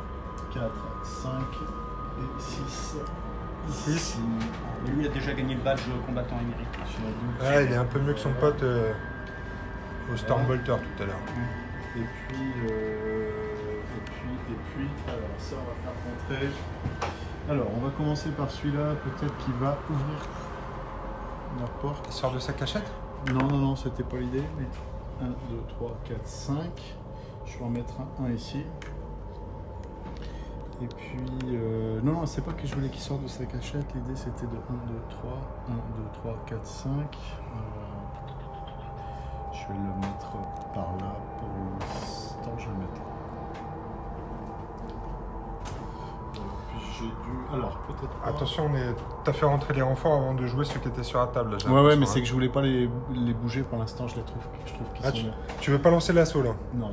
4, 5 et 6. 6. Mais lui, il a déjà gagné le badge combattant émérite. Ouais, il est un peu mieux que son pote au Stormbolter tout à l'heure. Et puis, alors ça, on va faire rentrer. Alors, on va commencer par celui-là, peut-être qu'il va ouvrir la porte. Il sort de sa cachette? Non, c'était pas l'idée, mais 1, 2, 3, 4, 5. Je vais en mettre un ici. Et puis, non, c'est pas que je voulais qu'il sorte de sa cachette, l'idée c'était de 1, 2, 3, 1, 2, 3, 4, 5. Je vais le mettre par là pour l'instant, je vais le mettre là. Puis j'ai dû. Alors, peut-être pas. Attention, t'as fait rentrer les renforts avant de jouer ceux qui étaient sur la table. Là, j'ai Ouais, mais l'impression, c'est hein. que je voulais pas les bouger pour l'instant, je trouve qu'ils Ah, sont. tu veux pas lancer l'assaut là? Non.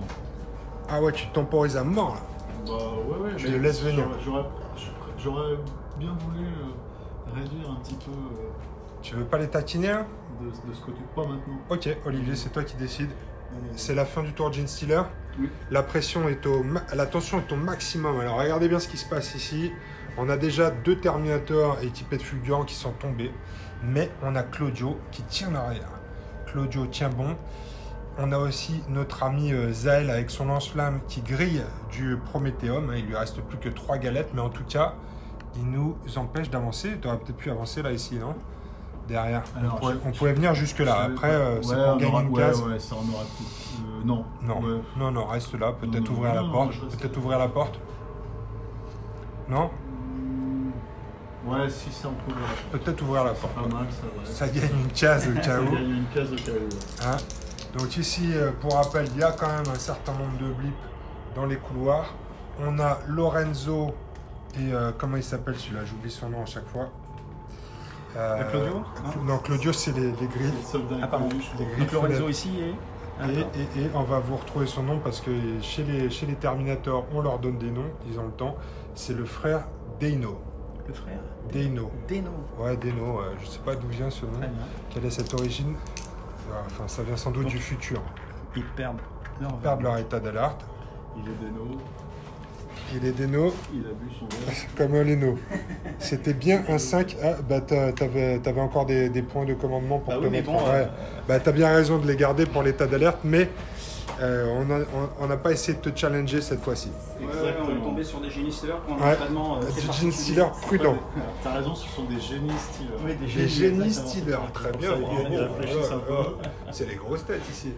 Ah ouais, tu te temporises à mort là. Bah ouais, Tu mais le laisses venir. J'aurais bien voulu réduire un petit peu Tu veux pas les taquiner là? de ce côté. Pas maintenant. Ok, Olivier, c'est toi qui décides. C'est la fin du tour Gene Stealer. Oui. La pression est la tension est au maximum. Alors regardez bien ce qui se passe ici. On a déjà 2 Terminators équipés de fulgurants qui sont tombés. Mais on a Claudio qui tient l'arrière. Claudio tient bon. On a aussi notre ami Zael avec son lance-flamme qui grille du Prométhéum. Il lui reste plus que 3 galettes. Mais en tout cas, il nous empêche d'avancer. Tu aurais peut-être pu avancer là, ici, non? Derrière. Alors, on pouvait venir jusque là. Après, c'est pour gagner une case. Ouais, ça on aurait pu. Non. Non, Ouais. non, reste là. Peut-être Non, ouvrir la non, porte. je reste Peut-être là. ouvrir la porte. Non? Ouais, si ça on peut. Peut-être ouvrir la porte. Pas mal ça, ouais. Ça gagne une case au cas Ça où. gagne une case au cas où. Hein. Donc ici, pour rappel, il y a quand même un certain nombre de blips dans les couloirs. On a Lorenzo et comment il s'appelle celui-là? J'oublie son nom à chaque fois. Claudio Non, Claudio, c'est les grilles. Les soldats Ah, pardon. inconnus, je crois. Donc Lorenzo ici et. Et on va vous retrouver son nom parce que chez les Terminators, on leur donne des noms, ils ont le temps. C'est le frère Dano. Le frère Dano. Deno. Ouais, Dano, je sais pas d'où vient ce nom, Très bien. quelle est cette origine. Enfin, ça vient sans doute Donc, du futur. Ils perdent leur Ils perdent leur état d'alerte. Il est Deno, Il est Dano il a bu son verre. comme un Leno. C'était bien un 5. Ah, bah t'avais encore des points de commandement pour Bah te oui, mais mettre. bon, Ouais. Bah t'as bien raison de les garder pour l'état d'alerte, mais on n'a pas essayé de te challenger cette fois-ci. Ouais, on est Exactement. tombé sur des génies stealers pour un Ouais. entraînement très Du Gene particulier. Stealer prudent. T'as raison, ce sont des génies stealers. Oui, Les génies, génies exactement. stealers, très bien. Ça, les bravo. gars, ils réfléchissent un peu. C'est les grosses têtes ici.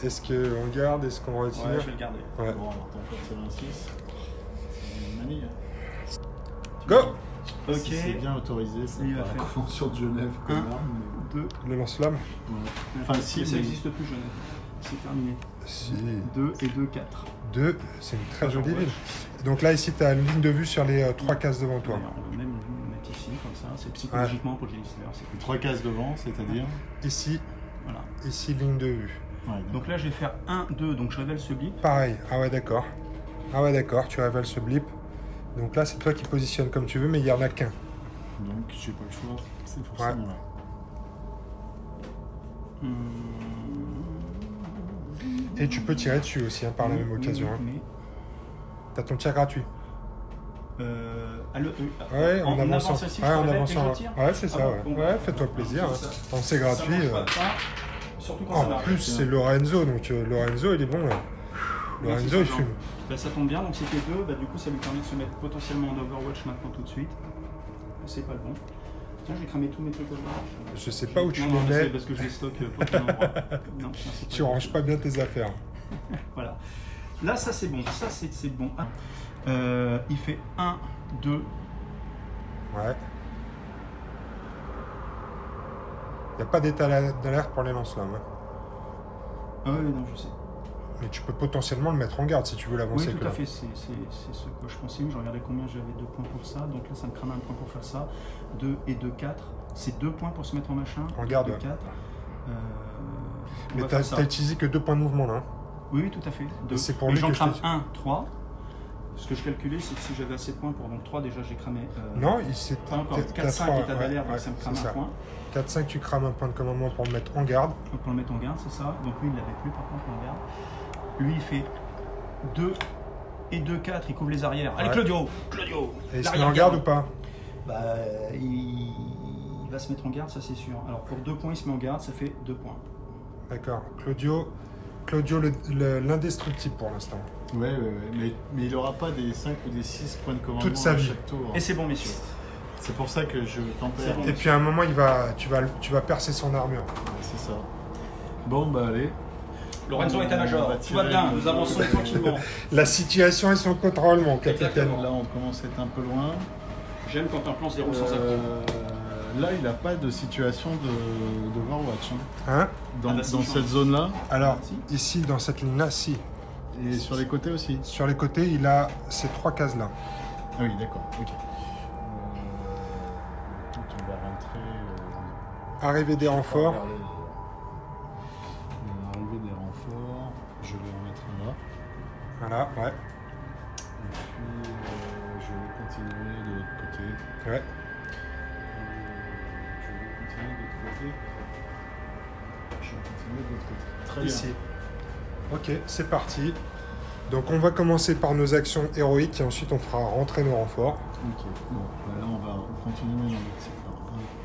Est-ce qu'on garde? Est-ce qu'on retire? Ouais, je vais le garder. Ouais. Bon, alors t'en fais un 6. C'est une manie. Go! Ok. C'est bien autorisé, c'est Il va par la faire. Convention de Genève comme Un, arme, mais- 2. Le lance-flamme? Ouais. Enfin, si, Mais ça mais- n'existe plus, Genève. C'est terminé. Si. 2 et 2, 4. 2, c'est une très jolie ligne. Donc là, ici, tu as une ligne de vue sur les 3 cases devant toi. On va même le mettre ici, comme ça. ça, c'est psychologiquement pour le Jenny Silver. 3 cases devant, c'est-à-dire Ici, Voilà. ici, ligne de vue. Ouais, Donc là, je vais faire 1, 2, donc je révèle ce blip. Pareil, ah ouais, d'accord. Ah ouais, d'accord, tu révèles ce blip. Donc là, c'est toi qui positionnes comme tu veux, mais il n'y en a qu'un. donc j'ai pas le choix, c'est forcément là. Et tu peux tirer dessus aussi, hein, par la même occasion. Hein. Mais T'as ton tir gratuit. Ouais, en en avançant. aussi, Ouais, je en révèle et avançant. je tire. Ouais, c'est ça, Ah ouais. bon, Ouais, fais-toi plaisir. c'est Hein. ça. Quand c'est Ça gratuit. mange pas, surtout quand ça En marche. plus, c'est Lorenzo, donc Lorenzo, il est bon là. Lorenzo, il fume. Bah, ça tombe bien, donc c'était 2, bah, du coup ça lui permet de se mettre potentiellement en Overwatch maintenant tout de suite. C'est pas le bon. Tiens, j'ai cramé tous mes trucs Overwatch. Je sais pas où tu Non, les c'est mets. parce que je les stocke pour ton endroit. Non, c'est Tu ranges pas bien tes affaires. Voilà. Là, ça c'est bon, ça c'est bon. Il fait 1, 2. Ouais. Il n'y a pas d'état d'alerte pour les lance-flammes. Hein. Ah oui, non, je sais. Mais tu peux potentiellement le mettre en garde si tu veux l'avancer. Oui, tout à fait, c'est ce que je pensais. Je regardais combien j'avais de points pour ça. Donc là, ça me crame un point pour faire ça. 2 et 2, 4. C'est 2 points pour se mettre en machin. En garde. 2, 4. Mais t'as utilisé que 2 points de mouvement là. Hein. Oui, tout à fait. C'est pour mais lui j'en que crame je 1, 3. Ce que je calculais, c'est que si j'avais assez de points pour donc 3, déjà j'ai cramé. Non, il s'est. Pas encore. 4, 5 état d'alerte, donc ça me crame un point. 4, 5, tu crames un point de commandement pour le mettre en garde. Pour le mettre en garde, c'est ça. Donc lui, il l'avait plus par contre en garde. Lui, il fait 2 et 2, 4, il couvre les arrières. Allez, Ouais. Claudio. Et il se met en garde ou pas? Bah, il va se mettre en garde, ça c'est sûr. Alors pour 2 points, il se met en garde, ça fait 2 points. D'accord. Claudio l'indestructible pour l'instant. Ouais, mais il aura pas des 5 ou des 6 points de commandement Toute sa à vie. chaque tour. Et c'est bon, messieurs. C'est pour ça que je tempère. Et puis à un moment, tu vas percer son armure. Ouais, c'est ça. Bon, bah allez. Lorenzo On état-major, va tout va tirer bien, le- nous avançons tranquillement. La situation est sous contrôle, mon capitaine. Exactement. Là, on commence à être un peu loin. J'aime quand un plan se déroule sans accroc. Là, il n'a pas de situation de Overwatch. Hein. Hein? Dans, Ah bah si, dans je cette pense. zone-là. Alors, Si. ici, dans cette ligne-là, si. Et sur les côtés aussi. Sur les côtés, il a ces 3 cases-là. Ah oui, d'accord. Ok. Écoute, on va rentrer. Arrivée des renforts. Arrivée des renforts. Je vais en mettre un là. Voilà, ouais. Et puis, je vais continuer de l'autre côté. Ouais. Je vais continuer de l'autre côté. Je vais continuer de l'autre côté. Très bien. Ici. Ok, c'est parti. Donc on va commencer par nos actions héroïques et ensuite on fera rentrer nos renforts. Ok, bon, bah là on va continuer dans le petit faire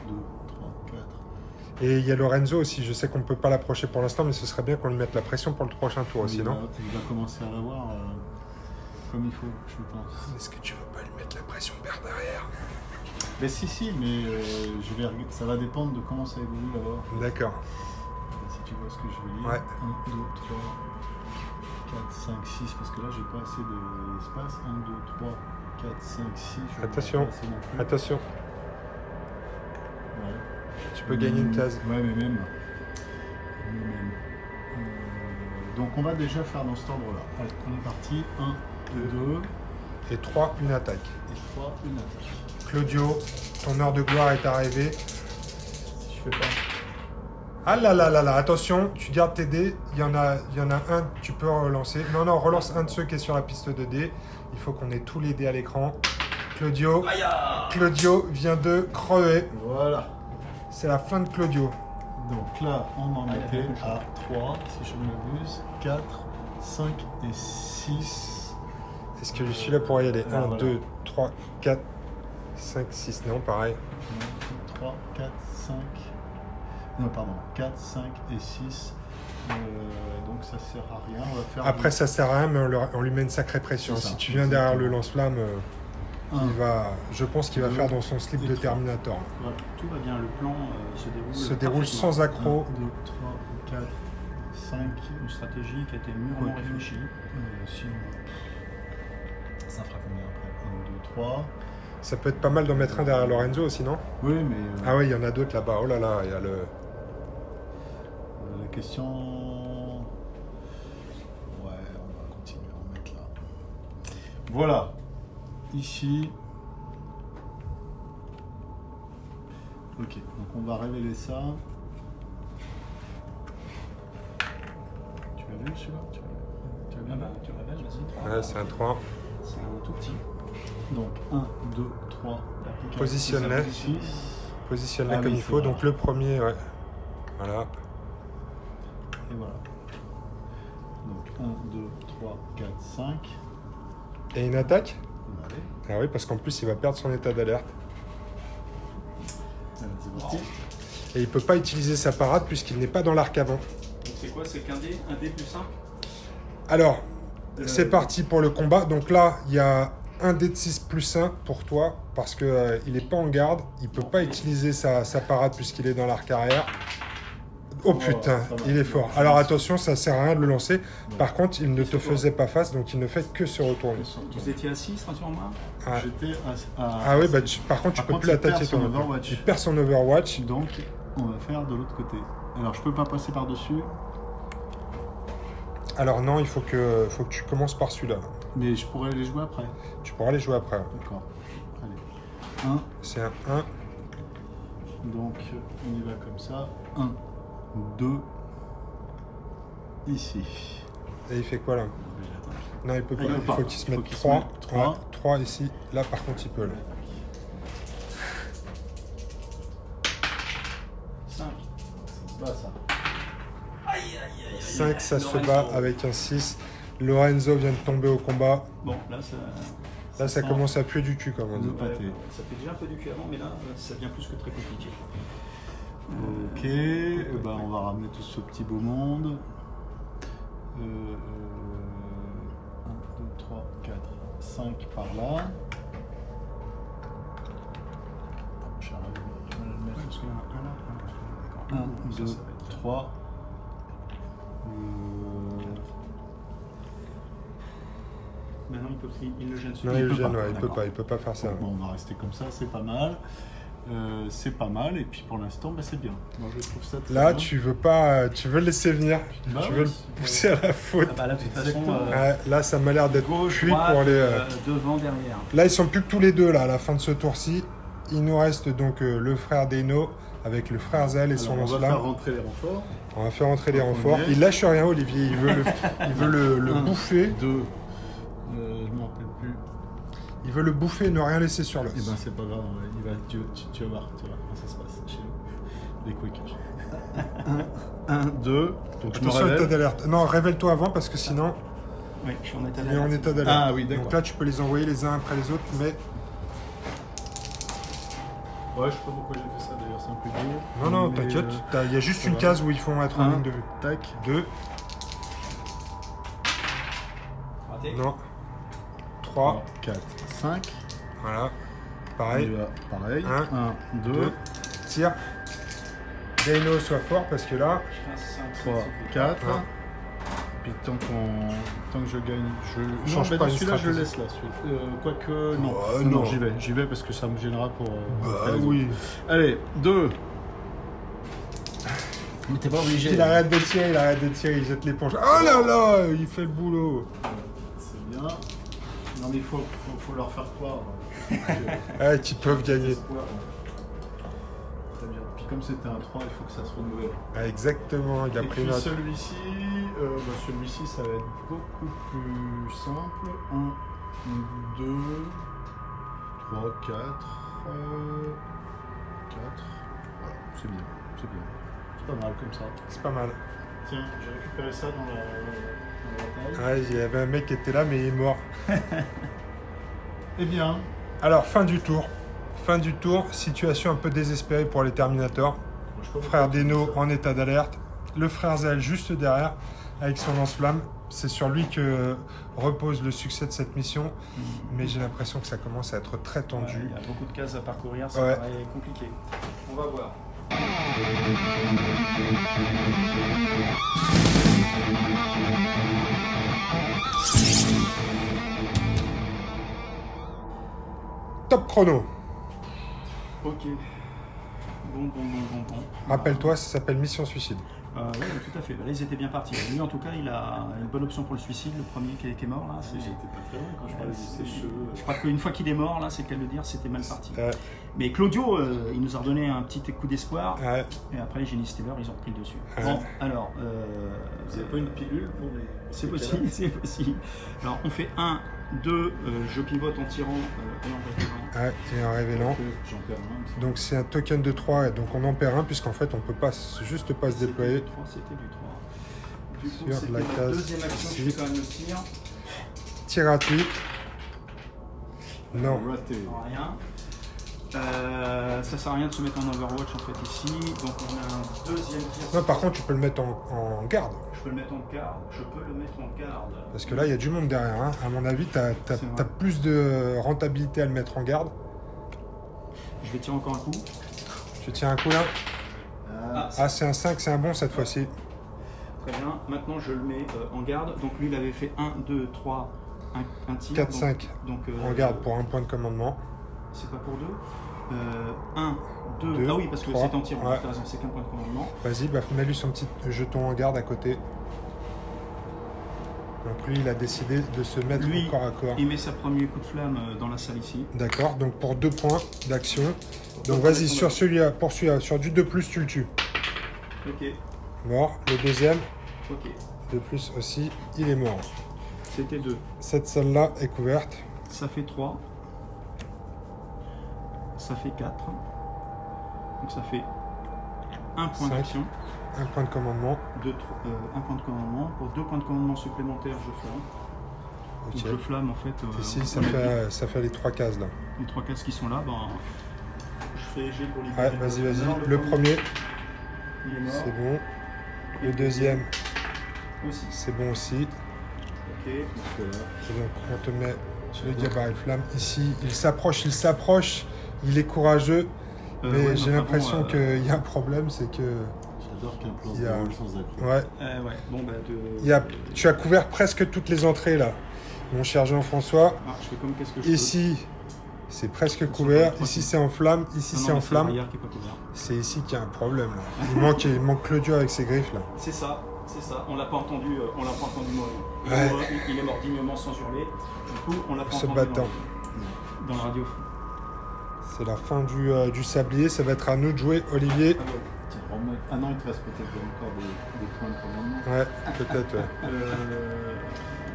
1, 2, 3, 4. Et il y a Lorenzo aussi, je sais qu'on ne peut pas l'approcher pour l'instant, mais ce serait bien qu'on lui mette la pression pour le prochain tour aussi, non? Il va commencer à l'avoir comme il faut, je pense. Est-ce que tu veux pas lui mettre la pression par derrière? Mais si, mais ça va dépendre de comment ça évolue d'abord. D'accord. Si tu vois ce que je veux dire. Ouais. 1, 2, 3, 4, 5, 6, parce que là j'ai pas assez d'espace. 1, 2, 3, 4, 5, 6. je Attention, vois pas assez non plus. attention, Ouais. tu peux gagner une case. Ouais, mais même. Donc on va déjà faire dans cet ordre-là. Allez, on est parti. 1, 2 Et 3, une attaque. et 3, une attaque. Claudio, ton heure de gloire est arrivée. Si je fais pas. Ah là là là là, attention, tu gardes tes dés, il y en a un, tu peux relancer. Non, relance un de ceux qui est sur la piste de dés. Il faut qu'on ait tous les dés à l'écran. Claudio vient de crever. Voilà. C'est la fin de Claudio. Donc là, on en était à 3, si je ne m'abuse. 4, 5 et 6. Est-ce que je suis là pour y aller? 1, voilà. 2, 3, 4, 5, 6. Non, pareil. 3, 4, 5. Non, pardon. 4, 5 et 6. Donc ça sert à rien. On va faire Après, ça sert à rien, mais on lui met une sacrée pression. C'est ça. Si tu viens derrière le lance-flamme, un. je pense qu'il va Deux, faire dans son slip et de trois. Terminator. Voilà, tout va bien, le plan Se déroule parfaitement. sans accroc. 1, 2, 3, 4, 5. Une stratégie qui a été mûrement Ok. réfléchie. Sinon, ça fera combien après 1, 2, 3. Ça peut être pas mal d'en mettre un derrière Lorenzo aussi, non? Oui, mais Ah oui, il y en a d'autres là-bas. Oh là là, il y a le... la question. Ouais, on va continuer à en mettre là. Voilà. Ici. Ok, donc on va révéler ça. Tu l'as vu celui-là? Tu l'as bien? Tu révèles, vas-y. Ouais, c'est un 3. C'est un tout petit. Donc 1, 2, 3. Positionne-les. Positionne-les comme il faut. Donc le premier, ouais. Voilà. Et voilà. Donc 1, 2, 3, 4, 5. Et une attaque? Allez, Ah oui, parce qu'en plus, il va perdre son état d'alerte. c'est parti. Et il peut pas utiliser sa parade puisqu'il n'est pas dans l'arc avant. Donc c'est quoi? C'est qu'un dé? Un dé plus 1? Alors, c'est parti pour le combat. Donc là, il y a un dé de 6 plus 1 pour toi parce que il n'est pas en garde. Il peut pas utiliser sa parade puisqu'il est dans l'arc arrière. Oh putain, il est fort. Alors attention, ça sert à rien de le lancer. Par contre, il ne te faisait pas face, donc il ne fait que se retourner. Vous étiez à 6, rassure-moi. Ah, J'étais à... ah oui, bah, par contre, tu peux plus l'attaquer. Il perd son Overwatch. Donc, on va faire de l'autre côté. Alors, je peux pas passer par-dessus. Alors non, il faut que tu commences par celui-là. Mais je pourrais les jouer après. Tu pourras les jouer après. D'accord. Allez. 1. C'est un 1. Donc, on y va comme ça. 1, 2. Ici. Et il fait quoi là? Non, il peut pas. Il faut qu'il se mette 3. 3 ici. Là, par contre, il peut. Là. 5. Bah, ça. 5, ça se bat avec un 6. Lorenzo vient de tomber au combat. Bon, là, ça... Là, ça commence à puer du cul, comme on dit. Ça fait déjà un peu du cul avant, mais là, ça devient plus que très compliqué. Ok, bah, on va ramener tout ce petit beau monde. 1, 2, 3, 4, 5 par là. Je vais le mettre parce qu'il y en a un là. 1, 2, 3. Maintenant, il le gêne Non, il le gêne, ouais, il peut pas faire ça. Bon, on va rester comme ça, c'est pas mal. C'est pas mal, et puis pour l'instant, bah, c'est bien. Moi, je trouve ça très là, bien. tu veux le laisser venir. Bah tu ouais, veux le pousser à la faute. Ah bah là, de toute façon, Là, ça m'a l'air d'être cuit pour les... devant, derrière. Là, ils sont plus que tous les deux, là, à la fin de ce tour-ci. Il nous reste donc le frère Deno avec le frère Zel et son Alors, on va lance-flamme. faire rentrer les renforts. On va faire rentrer les renforts. Il lâche rien, Olivier. Il veut le bouffer. 2. Je m'en rappelle plus. Il veut le bouffer et ne rien laisser sur l'os. Eh ben, c'est pas grave. Tu vas voir comment ça se passe chez nous. Les quick. 1, 2. Donc, je me Attention, état révèle. d'alerte. Non, révèle-toi avant parce que sinon, Oui, je suis en état il est en d'alerte. état d'alerte. Ah oui, d'accord. Donc là, tu peux les envoyer les uns après les autres, mais... Ouais, je sais pas pourquoi j'ai fait ça d'ailleurs, c'est un peu dur. Non, non, Mais, t'inquiète. Il y a juste une va. case où ils font être en Un. ligne de vue. Tac. 2. Raté. Non. 3. 3, 4, 5. Voilà. Pareil. Pareil. Un, 1, 2, 2. Tire. Deno soit fort parce que là... Je fais un 5, 3, 4. Un. Puis tant que je gagne, je Change non, pas mais une celui-là je le stratégie. laisse là. Quoique non, non. j'y vais parce que ça me gênera pour. Bah les oui. autres. Allez, 2. Mais t'es pas obligé. Il arrête de tirer, il jette l'éponge. Oh là là, il fait le boulot. C'est bien. Non mais il faut leur faire croire. Qu'ils peuvent gagner. Très bien. Puis comme c'était un 3, il faut que ça se renouvelle. Ah, exactement, il a Et pris puis notre... celui-ci, ça va être beaucoup plus simple. 1, 2, 3, 4. 4. Voilà, c'est bien. C'est pas mal comme ça. C'est pas mal. Tiens, j'ai récupéré ça dans la bataille. Ouais, il y avait un mec qui était là, mais il est mort. Eh bien, Alors, fin du tour. Situation un peu désespérée pour les Terminators. Frère Deno en état d'alerte. Le frère Zel juste derrière, avec son lance-flamme. C'est sur lui que repose le succès de cette mission. Mais j'ai l'impression que ça commence à être très tendu. Ouais, il y a beaucoup de cases à parcourir, ça Ouais. paraît compliqué. On va voir. Top chrono. Ok. Bon. Rappelle-toi, ça s'appelle Mission Suicide. Oui, tout à fait. Là, ils étaient bien partis. Lui, en tout cas, il a une bonne option pour le suicide. Le premier qui est mort, là, J'étais pas très loin quand je parlais de ses cheveux. Je crois qu'une fois qu'il est mort, là, c'est qu'à le dire, c'était mal parti. Mais Claudio, il nous a redonné un petit coup d'espoir. Et après, les Génie Steller, ils ont repris le dessus. Bon, alors... Vous n'avez pas une pilule pour les... C'est possible, c'est possible. Alors, on fait 1, 2, je pivote en tirant et en révélant. J'en perds un. Donc c'est un token de 3, donc on en perd un, puisqu'en fait on peut pas juste pas se déployer. C'était du 3. Du coup, Sur c'était la la case deuxième action, je ici. fais quand même le tir. Tir gratuit. Non. Raté. Rien. Ça sert à rien de se mettre en Overwatch en fait ici. Donc on a un deuxième tir. Non, par contre tu peux le mettre en garde. Je peux le mettre en garde. Je peux le mettre en garde. Parce que là il y a du monde derrière. Hein. À mon avis, t'as plus de rentabilité à le mettre en garde. Je vais tirer encore un coup. Je tiens un coup là. Ah, c'est un 5, c'est un bon cette fois-ci. Très bien. Maintenant je le mets en garde. Donc lui il avait fait 1, 2, 3, un tir. 4, 5 donc, en garde pour un point de commandement. C'est pas pour 2. 1, 2. Deux, Ah oui, parce que 3, c'est en tir. ouais. T'as raison, c'est qu'un point de commandement. Vas-y, bah, mets-lui son petit jeton en garde à côté. Donc lui, il a décidé de se mettre Lui, au corps à corps. Il met sa premier coup de flamme dans la salle ici. D'accord, donc pour 2 points d'action. Donc vas-y, sur celui-là, pour celui-là, sur du 2+, tu le tues. Ok, Mort. Le deuxième, ok. 2+ aussi, il est mort. C'était 2. Cette salle-là est couverte. Ça fait 3. Ça fait 4. Donc ça fait un point 5. d'action. Un point de commandement. Un point de commandement. Pour 2 points de commandement supplémentaires, je flamme. Ok. Donc je flamme en fait. Ici, ça fait les 3 cases là. Les 3 cases qui sont là, ben, je fais G pour les Ouais, vas-y. Le premier, il est mort. c'est bon. Le deuxième, Aussi. c'est bon aussi. Ok. Et donc on te met le gabarit flamme. Ici, il s'approche. Il est courageux. Mais ouais, j'ai enfin, l'impression bon, qu'il y a un problème, c'est que... J'adore qu'un plan se Il y a- déroule sans accroc. Ouais. ouais. Bon, bah, Tu as couvert presque toutes les entrées là, mon cher Jean-François. Ah, je fais comme qu'est-ce que je Ici, c'est presque couvert. Ici, c'est en flamme. Ici, peux. c'est en flamme. Qui est pas couvert. C'est ici qu'il y a un problème. Là. Il manque Claudio avec ses griffes là. C'est ça. On l'a pas entendu, mourir. Ouais. Il est mort dignement sans hurler. Du coup, on l'a pas Se entendu battant. dans la radio. C'est la fin du sablier. Ça va être à nous de jouer, Olivier. Tiens, ah non, il te reste peut-être encore des points de commandement. Ouais, peut-être. Ouais.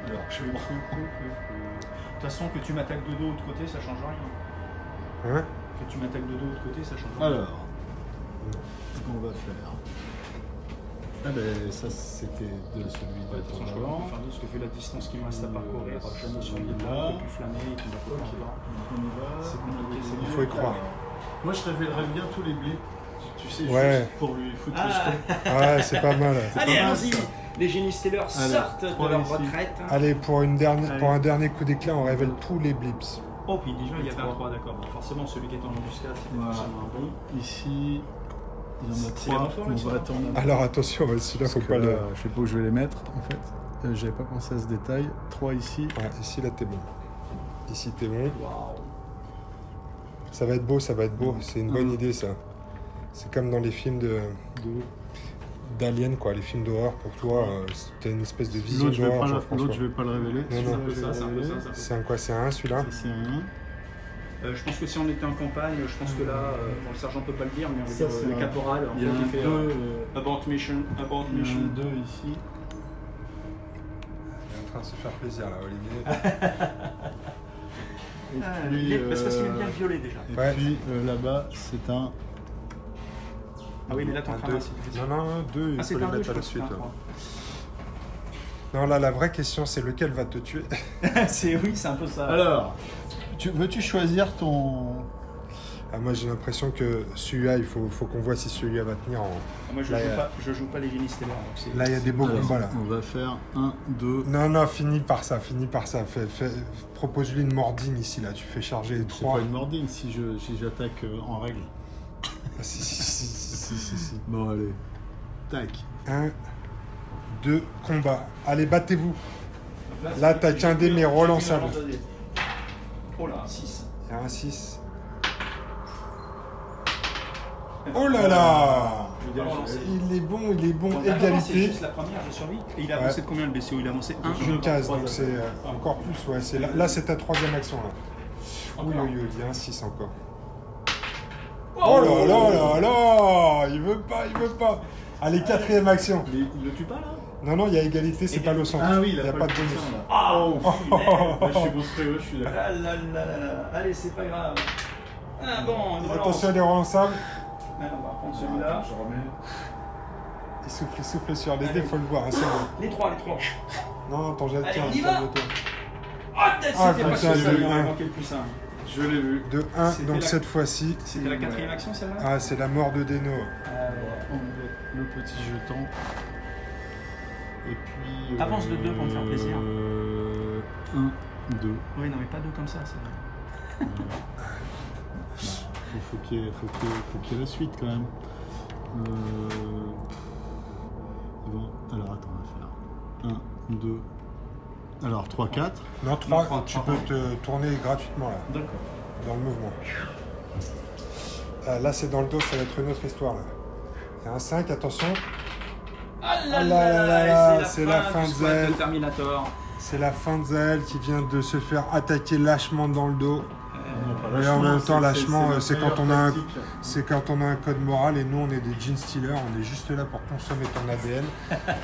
Alors, de toute façon, que tu m'attaques de dos ou de côté, ça change rien. Hein? Que tu m'attaques de dos ou de côté, ça change rien. Alors, ce qu'on va faire. Ah ben ça c'était de celui Ouais, de toute façon, je peux d'avant. pas faire d'autre, parce que vu la distance qu'il me reste à parcourir, je mis sur les là. bras, plus flammer, et puis on va pas On y va. C'est compliqué, c'est Il faut y croire. Moi je révélerais bien tous les blips. Tu sais, Ouais. juste pour lui foutre Ah. le jetons. Ouais, c'est pas mal. Allez, pas mal, allons-y. ça. Les Génie Steller Allez, sortent de trois leur ici. retraite. Allez, pour Allez. un dernier coup d'éclat, on révèle tous les blips. Oh, puis déjà, il y avait un 3, d'accord. Bon, forcément, celui qui est en embuscade, c'était Voilà. forcément un bon. Ici, il y en a C'est 3. renfort, là, On ça va va attendre. Alors attention, celui-là, faut Parce pas que le... là, je sais pas où je vais les mettre en fait. J'avais pas pensé à ce détail. 3 ici. Ouais, ici, là, t'es bon. Ici, t'es bon. Waouh. Ça va être beau, ça va être beau. C'est une bonne idée, ça. C'est comme dans les films d'Alien, quoi. Les films d'horreur, pour toi, t'as une espèce de vision L'autre, d'horreur, l'autre, Jean-François. je vais pas le révéler. Non, C'est non. un peu ça, c'est un peu ça. C'est un quoi? C'est un 1, celui-là? Ça, c'est un. Je pense que si on était en campagne, je pense que là, bon, le sergent peut pas le dire, mais on va Ça, dire c'est le un- caporal, en Il y a fait, un il fait 2. About Mission, About Il y a Mission. un 2 ici. Il est en train de se faire plaisir, là, Olivier. Et Ah, puis, parce qu'il aime bien le violet déjà. et Ouais. puis là-bas, c'est un. Ah oui, mais là, t'es en Un train 2. de Non, 2, il Ah, c'est faut les un 2, mettre je à la pense. suite. Ah, là. trois. Non, là, la vraie question, c'est lequel va te tuer? Oui, c'est un peu ça. Alors, veux-tu choisir ton. Ah, moi, j'ai l'impression que celui-là, il faut qu'on voit si celui-là va tenir en... Moi, Là, je joue pas les Génie Steller. donc c'est- Là, il y a des beaux Alors, combats, là. on va faire 1, 2. Non, finis par ça. Propose-lui une mordine ici, là. Tu fais charger les C'est 3. pas une mordine si j'attaque en règle. Ah, si. Bon, allez. Tac. 1, 2, combat. Allez, battez-vous. Donc Là, c'est- t'as qu'un dé, mais relançable. Oh là, 6. Il y a un 6. Oh là là! Je veux dire, Il est bon, Donc, attends, c'est égalité. juste la première, j'ai survécu. Et il a avancé de combien le BCO? Il a avancé 1. Une case, donc c'est encore plus. Ouais, là c'est ta troisième action. Là. Oui, il y a un 6 encore. Oh là là là là. Il veut pas. Allez, quatrième action. Mais il le tue pas là? Non, il y a égalité, c'est pas le centre. Ah oui, il n'y a pas de bonus. Oh, là, je suis monstrueux, je suis d'accord. Ah là là là là. Allez, c'est pas grave. Ah bon, une relance. Attention, les rangs ensemble. Allez, on va prendre celui-là. Je remets. Il souffle sur les dés, faut le voir. Hein, c'est bon. Les trois. Non, ton jet de Allez, tiens, on y va. calme-toi. Ah, c'était pas putain, ça, j'ai eu il un. m'a manqué le plus 1. Je l'ai vu. De 1, C'était donc la- cette fois-ci. C'était la quatrième action, celle-là? Ah, c'est la mort de Deno. On met le petit jeton. Et puis. Avance de 2 pour me faire plaisir. 1, 2. Oui, non, mais pas 2 comme ça, c'est vrai. Faut qu'il y ait la suite quand même. Bon, alors attends, on va faire 1, 2. Alors 3, 4. Non, 3, trois, tu trois. peux te tourner gratuitement là, D'accord. dans le mouvement. Là, c'est dans le dos, ça va être une autre histoire là. Il y a un 5, attention. Ah là là, et c'est la fin du de squat Zell. Terminator. C'est la fin de Zael qui vient de se faire attaquer lâchement dans le dos. Ah, Et en même temps, lâchement, c'est quand on a un. tactique. C'est quand on a un code moral et nous on est des gene stealers, on est juste là pour consommer ton ADN.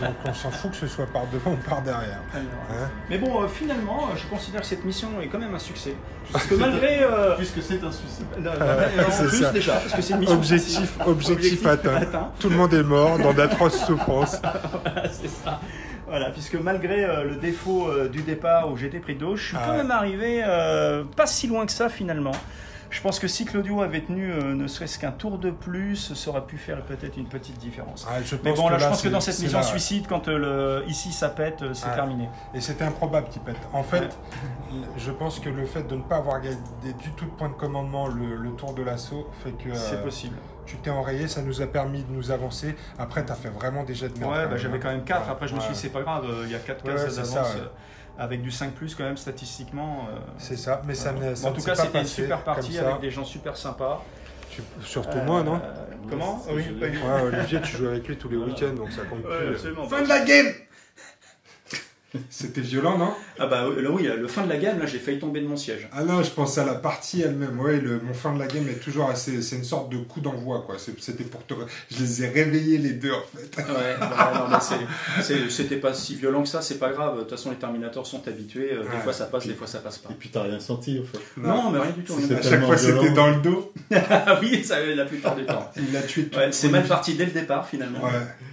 Donc on s'en fout que ce soit par devant ou par derrière. Hein? Mais bon, finalement, je considère que cette mission est quand même un succès. Parce que malgré. Puisque c'est un suicide. En c'est plus, ça. déjà, parce que c'est une mission. Objectif atteint. Tout le monde est mort dans d'atroces souffrances. Voilà, c'est ça. Voilà, puisque malgré le défaut du départ où j'étais pris d'eau, je suis quand même arrivé pas si loin que ça finalement. Je pense que si Claudio avait tenu ne serait-ce qu'un tour de plus, ça aurait pu faire peut-être une petite différence. Mais bon, là, je pense que dans cette mission suicide, quand ici ça pète, c'est terminé. Et c'était improbable qu'il pète. En fait, je pense que le fait de ne pas avoir gagné du tout de point de commandement le tour de l'assaut fait que c'est possible. Tu t'es enrayé, ça nous a permis de nous avancer. Après, tu as fait vraiment des jets de merde. Ouais, j'avais quand même 4. Après, je me suis dit, c'est pas grave, il y a 4 cases d'avance. Avec du 5+, quand même, statistiquement. C'est ça, mais ça ne en tout cas, c'était une super partie avec des gens super sympas. Surtout moi, non Comment Oui, Olivier, tu joues avec lui tous les week-ends, donc ça compte plus. Absolument. Fin de la game. C'était violent, non? Ah bah oui, le fin de la game, là, j'ai failli tomber de mon siège. Ah non, je pense à la partie elle-même. Ouais, mon fin de la game est toujours assez... C'est une sorte de coup d'envoi, quoi. C'était pour te... Je les ai réveillés les deux, en fait. Ouais, non, mais c'était pas si violent que ça, c'est pas grave. De toute façon, les Terminators sont habitués. Des fois, ça passe, des fois, ça passe pas. Et puis, t'as rien senti, en fait. Non, mais rien du tout. À chaque fois, c'était dans le dos. Ah oui, ça la plupart du temps. Il l'a tué tout. C'est mal parti dès le départ, finalement. Ouais.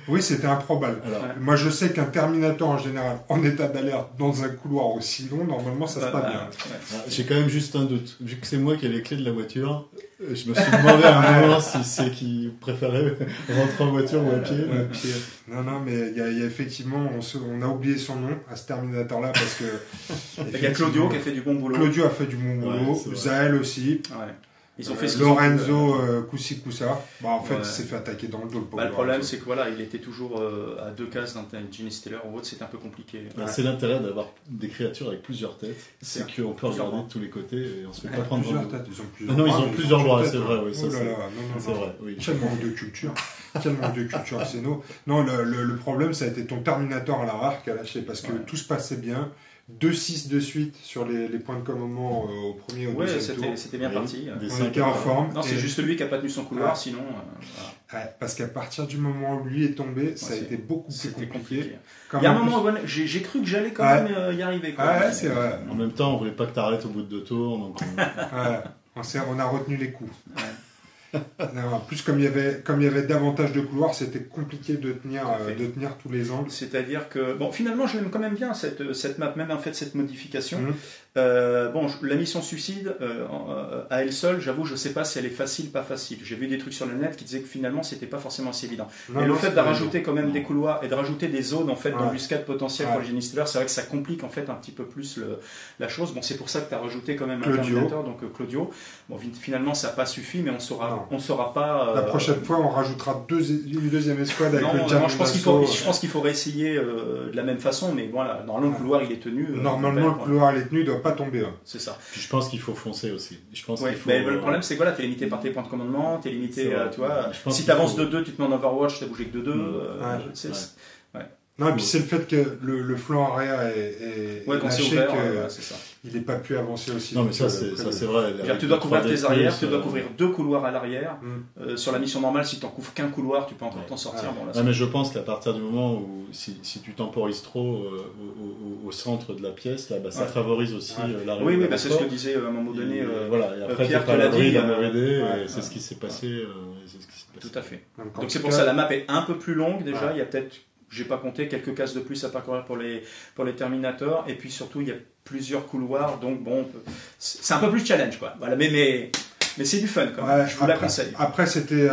Oui, c'était improbable. Moi, je sais qu'un Terminator, en général, en état d'alerte, dans un couloir aussi long, normalement, ça se passe bien. J'ai quand même juste un doute. Vu que c'est moi qui ai les clés de la voiture, je me suis demandé à un moment si c'est qui préférait rentrer en voiture ou à pied. Non, mais il y a effectivement, on a oublié son nom à ce Terminator-là parce que... Il y a Claudio qui a fait du bon boulot. Claudio a fait du bon boulot, Zael aussi. Ouais. Ils ont fait Lorenzo Coussi Coussa. Bah, en fait, il s'est fait attaquer dans le dos. Le problème, c'est que voilà, il était toujours à 2 cases d'un Gene Stealer ou autre, c'était un peu compliqué. C'est l'intérêt d'avoir des créatures avec plusieurs têtes. C'est qu'on peut regarder de tous les côtés et on se fait pas prendre plusieurs têtes. Ils ont plusieurs bras, c'est vrai. Oui, c'est vrai. Quel manque de culture. Quel manque de culture, c'est nous. Non, le problème, ça a été ton Terminator à la rare qui a lâché parce que tout se passait bien. 2-6 de suite sur les points de commandement au premier et au deuxième tour. C'était bien parti. On était en forme. Non, c'est juste lui qui n'a pas tenu son couloir, sinon... parce qu'à partir du moment où lui est tombé, ça a été beaucoup plus compliqué. Il y a un moment où j'ai cru que j'allais quand même y arriver. Ouais, c'est vrai. En même temps, on voulait pas que tu arrêtes au bout de 2 tours. Donc on a retenu les coups. En plus, comme il y avait davantage de couloirs, c'était compliqué de tenir tous les angles. C'est-à-dire que, bon, finalement, je l'aime quand même bien cette map, même en fait cette modification. La mission suicide, à elle seule, j'avoue, je sais pas si elle est facile, pas facile. J'ai vu des trucs sur le net qui disaient que finalement, c'était pas forcément assez évident. Mais le fait de rajouter quand même des couloirs et de rajouter des zones en fait d'embuscade potentielle pour les Gene Stealers, c'est vrai que ça complique en fait un petit peu plus la chose. Bon, c'est pour ça que tu as rajouté quand même un Terminator, donc Claudio. Bon, finalement, ça n'a pas suffi, mais on saura Non. On ne saura pas. La prochaine fois, on rajoutera une deuxième escouade avec le non, diamant. je pense qu'il faut réessayer de la même façon, mais voilà, normalement le couloir il est tenu. Normalement, le couloir il est tenu, il ne doit pas tomber. Hein. C'est ça. Puis je pense qu'il faut foncer aussi. Je pense ouais, qu'il faut, mais le problème c'est que voilà, tu es limité par tes points de commandement, tu es limité, tu vois. Si tu avances de 2, tu te mets en Overwatch, tu as bougé que de 2. Non, et puis c'est le fait que le flanc arrière est lâché, ouvert, que c'est ça. il n'est pas pu avancer aussi. Non, mais ça c'est vrai. Tu dois couvrir tes arrières, tu dois couvrir 2 couloirs à l'arrière. Sur la mission normale, si tu n'en couvres qu'un couloir, tu peux encore t'en sortir. Bon, là, mais je pense qu'à partir du moment où si tu temporises trop au centre de la pièce, là, ça favorise aussi l'arrivée. Oui, c'est ce que disait à un moment donné. Voilà, et après, Pierre tu pas l'abri d'un dit, OVD, et c'est ce qui s'est passé. Tout à fait. Donc c'est pour ça la map est un peu plus longue déjà. Il y a peut-être, j'ai pas compté, quelques cases de plus à parcourir pour les Terminators, et puis surtout il y a plusieurs couloirs, donc bon, c'est un peu plus challenge quoi. Voilà, mais c'est du fun quand même. Je vous la conseille. Après c'était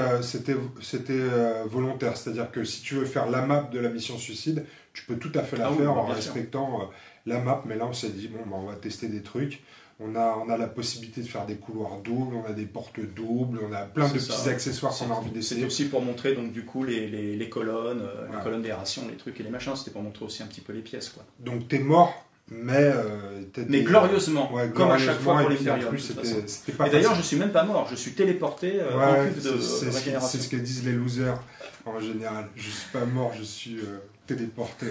volontaire, c'est-à-dire que si tu veux faire la map de la mission suicide, tu peux tout à fait la faire en respectant la map, mais là on s'est dit bon, on va tester des trucs. On a la possibilité de faire des couloirs doubles, on a des portes doubles, on a plein de petits accessoires qu'on a envie d'essayer. C'était aussi pour montrer donc du coup les colonnes, les colonnes d'aération, les trucs et les machins. C'était pour montrer aussi un petit peu les pièces quoi. Donc t'es mort, mais glorieusement, comme à chaque fois pour les périodes. Et d'ailleurs je suis même pas mort, je suis téléporté en cuve de régénération. C'est ce que disent les losers en général. Je suis pas mort, je suis téléporté.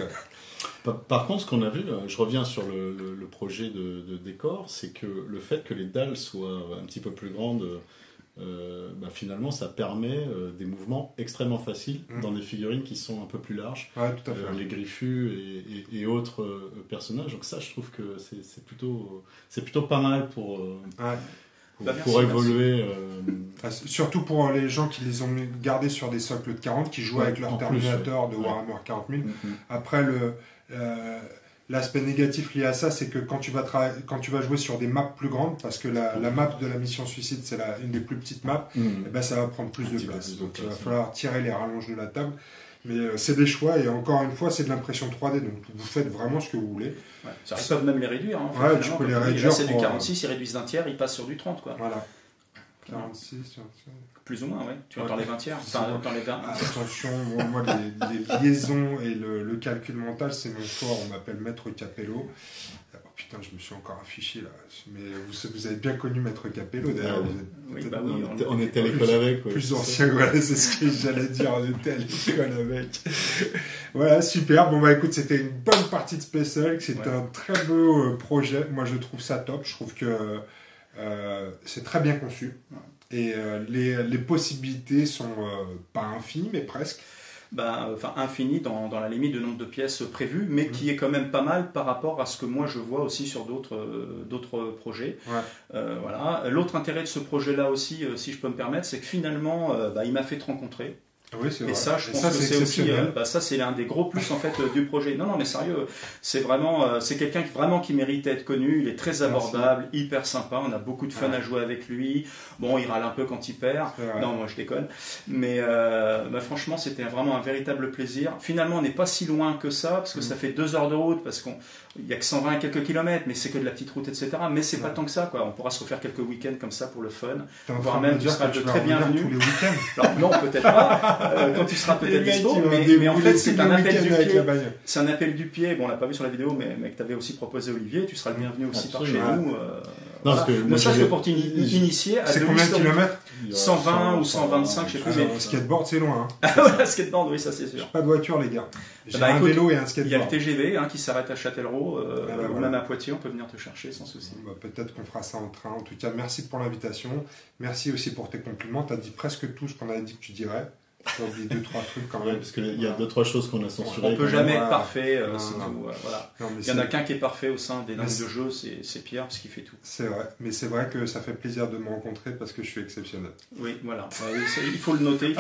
Par contre, ce qu'on a vu, je reviens sur le projet de décor, c'est que le fait que les dalles soient un petit peu plus grandes, finalement, ça permet des mouvements extrêmement faciles dans des figurines qui sont un peu plus larges. Ouais, tout à fait. Les griffus et autres personnages. Donc ça, je trouve que c'est plutôt pas mal pour évoluer. Surtout pour les gens qui les ont gardés sur des socles de 40, qui jouent avec leur Terminator de Warhammer 40 000. Après, l'aspect négatif lié à ça, c'est que quand tu vas jouer sur des maps plus grandes, parce que la map de la mission suicide, c'est une des plus petites maps, ça va prendre plus de place. Donc il va falloir tirer les rallonges de la table. Mais c'est des choix, et encore une fois, c'est de l'impression 3D, donc vous faites vraiment ce que vous voulez. Ils peuvent même les réduire. Hein, tu peux les réduire. Là, c'est du 46, ils réduisent d'un tiers, ils passent sur du 30. Quoi. Voilà. 46, plus ou moins, oui. Tu entends les 20 tiers. Enfin, les 20. Attention, moi, les liaisons et le calcul mental, c'est mon fort. On m'appelle Maître Capello. Oh, putain, je me suis encore affiché là. Mais vous avez bien connu Maître Capello d'ailleurs. On était à l'école avec. Plus ancien, voilà, c'est ce que j'allais dire. On était à l'école avec. Voilà, super. Bon, écoute, c'était une bonne partie de Space Hulk. C'était un très beau projet. Moi, je trouve ça top. Je trouve que c'est très bien conçu. Et les possibilités sont pas infinies, mais presque. Infini dans la limite de nombre de pièces prévues, mais qui est quand même pas mal par rapport à ce que moi je vois aussi sur d'autres projets. Voilà. L'autre intérêt de ce projet-là aussi, si je peux me permettre, c'est que finalement, il m'a fait te rencontrer. Oui, c'est vrai. Et ça, je pense que c'est aussi, ça c'est l'un des gros plus en fait du projet. Non, mais sérieux, c'est vraiment, c'est quelqu'un qui mérite d'être connu. Il est très abordable, hyper sympa. On a beaucoup de fun à jouer avec lui. Bon, il râle un peu quand il perd. Non, moi je déconne. Mais franchement, c'était vraiment un véritable plaisir. Finalement, on n'est pas si loin que ça parce que ça fait 2 heures de route parce qu'il y a que 120 et quelques kilomètres, mais c'est que de la petite route, etc. Mais c'est pas tant que ça, quoi. On pourra se refaire quelques week-ends comme ça pour le fun. Voire même, tu seras très bienvenu tous les week-ends. Alors non, peut-être pas. Quand tu seras peut-être dispo, mais en fait c'est un appel du pied. C'est un appel du pied. Bon, on l'a pas vu sur la vidéo, mais que tu avais aussi proposé Olivier. Tu seras le bienvenu aussi par chez nous. Ne serait-ce que pour t'initier à. C'est combien de kilomètres? 120 ou 125, je sais plus. Le skateboard, c'est loin. Le skateboard, oui, ça c'est sûr. Pas de voiture, les gars. J'ai un vélo et un skateboard. Il y a le TGV qui s'arrête à Châtellerault ou même à Poitiers. On peut venir te chercher sans souci. Peut-être qu'on fera ça en train. En tout cas, merci pour l'invitation. Merci aussi pour tes compliments. Tu as dit presque tout ce qu'on avait dit que tu dirais. Tu as oublié 2-3 trucs quand même. Parce qu'il y a 2-3 choses qu'on a censurées. On ne peut jamais être parfait. Voilà. Il y en a qu'un qui est parfait au sein des dingues de jeu, c'est Pierre, parce qu'il fait tout. C'est vrai. Mais c'est vrai que ça fait plaisir de me rencontrer parce que je suis exceptionnel. Oui, voilà. Il faut le noter.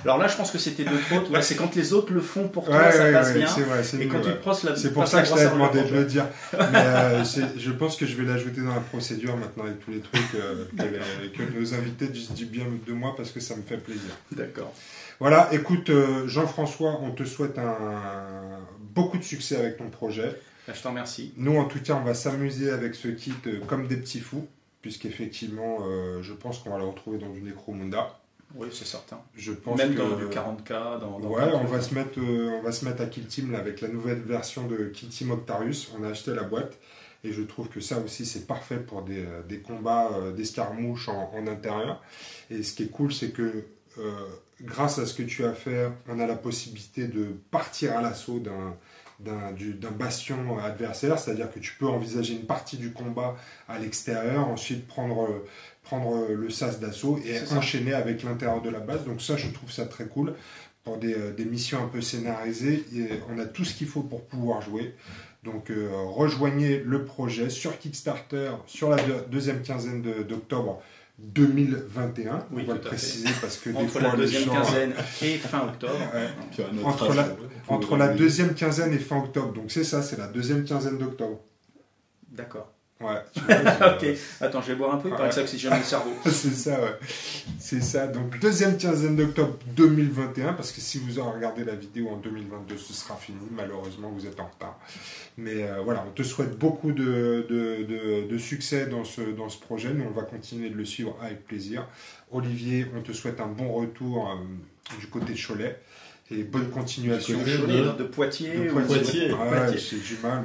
Alors là, je pense que c'était de trop. C'est quand les autres le font pour toi, ça passe bien. C'est vrai, et quand tu te proses c'est pour ça que je t'avais demandé de le dire. Mais je pense que je vais l'ajouter dans la procédure maintenant avec tous les trucs que nos invités disent du bien de moi parce que ça me fait plaisir. D'accord. Voilà, écoute Jean-François, on te souhaite beaucoup de succès avec ton projet. Je t'en remercie. Nous, en tout cas, on va s'amuser avec ce kit comme des petits fous. puisqu'effectivement, je pense qu'on va le retrouver dans du Necromunda. Oui, c'est certain. Je pense même que, dans du 40K. Ouais, on va se mettre à Kill Team là, avec la nouvelle version de Kill Team Octarius. On a acheté la boîte et je trouve que ça aussi c'est parfait pour des combats d'escarmouches en intérieur. Et ce qui est cool, c'est que grâce à ce que tu as fait, on a la possibilité de partir à l'assaut d'un bastion adversaire, c'est-à-dire que tu peux envisager une partie du combat à l'extérieur, ensuite prendre le sas d'assaut et enchaîner avec l'intérieur de la base. Donc ça, je trouve ça très cool. Pour des missions un peu scénarisées, et on a tout ce qu'il faut pour pouvoir jouer. Donc rejoignez le projet sur Kickstarter sur la deuxième quinzaine d'octobre 2021, oui, on va le préciser parce que entre la deuxième quinzaine et fin octobre. Entre la deuxième quinzaine et fin octobre, donc c'est ça, c'est la deuxième quinzaine d'octobre. D'accord. Ouais. Tu vois, ok, attends, je vais boire un peu, il paraît que ça oxygène le cerveau. C'est ça, ouais. C'est ça, donc deuxième quinzaine d'octobre 2021, parce que si vous aurez regardé la vidéo en 2022, ce sera fini, malheureusement vous êtes en retard. Mais voilà, on te souhaite beaucoup de succès dans ce projet, nous on va continuer de le suivre avec plaisir. Olivier, on te souhaite un bon retour du côté de Cholet. Et bonne continuation. De Poitiers. De Poitiers. Ouais, j'ai du mal,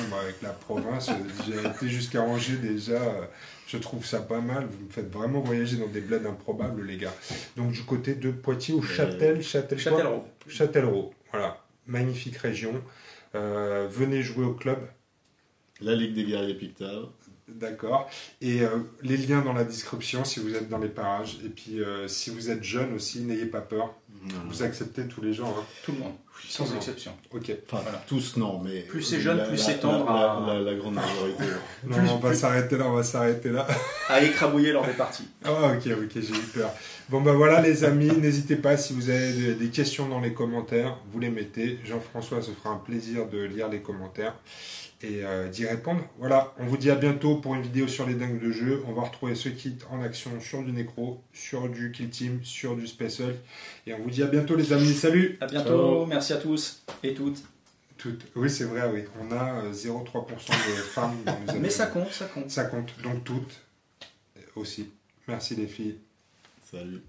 moi, avec la province. J'ai été jusqu'à Angers déjà. Je trouve ça pas mal. Vous me faites vraiment voyager dans des bleds improbables, les gars. Donc, du côté de Poitiers ou Châtellerault. Voilà. Magnifique région. Venez jouer au club. La Ligue des guerriers Pictaves. D'accord. Et les liens dans la description si vous êtes dans les parages. Et puis, si vous êtes jeune aussi, n'ayez pas peur. Vous acceptez tous les gens, hein. Tout le monde, sans exception. Ok. Enfin, voilà. Tous non, mais plus c'est jeune, plus c'est tendre à la grande majorité. Non, on va s'arrêter là. À écrabouiller lors des parties. Ah, ok, j'ai eu peur. Bon, ben voilà, les amis, n'hésitez pas si vous avez des questions dans les commentaires, vous les mettez. Jean-François se fera un plaisir de lire les commentaires et d'y répondre. Voilà, on vous dit à bientôt pour une vidéo sur les dingues de jeu. On va retrouver ce kit en action sur du Necro, sur du Kill Team, sur du Space Hulk. Et on vous dit à bientôt, les amis. Salut. À bientôt. Ciao. Merci à tous et toutes. Oui, c'est vrai, oui. On a 0,3% de femmes dans nos amis. Mais ça compte, ça compte. Ça compte, donc toutes aussi. Merci les filles. Salut.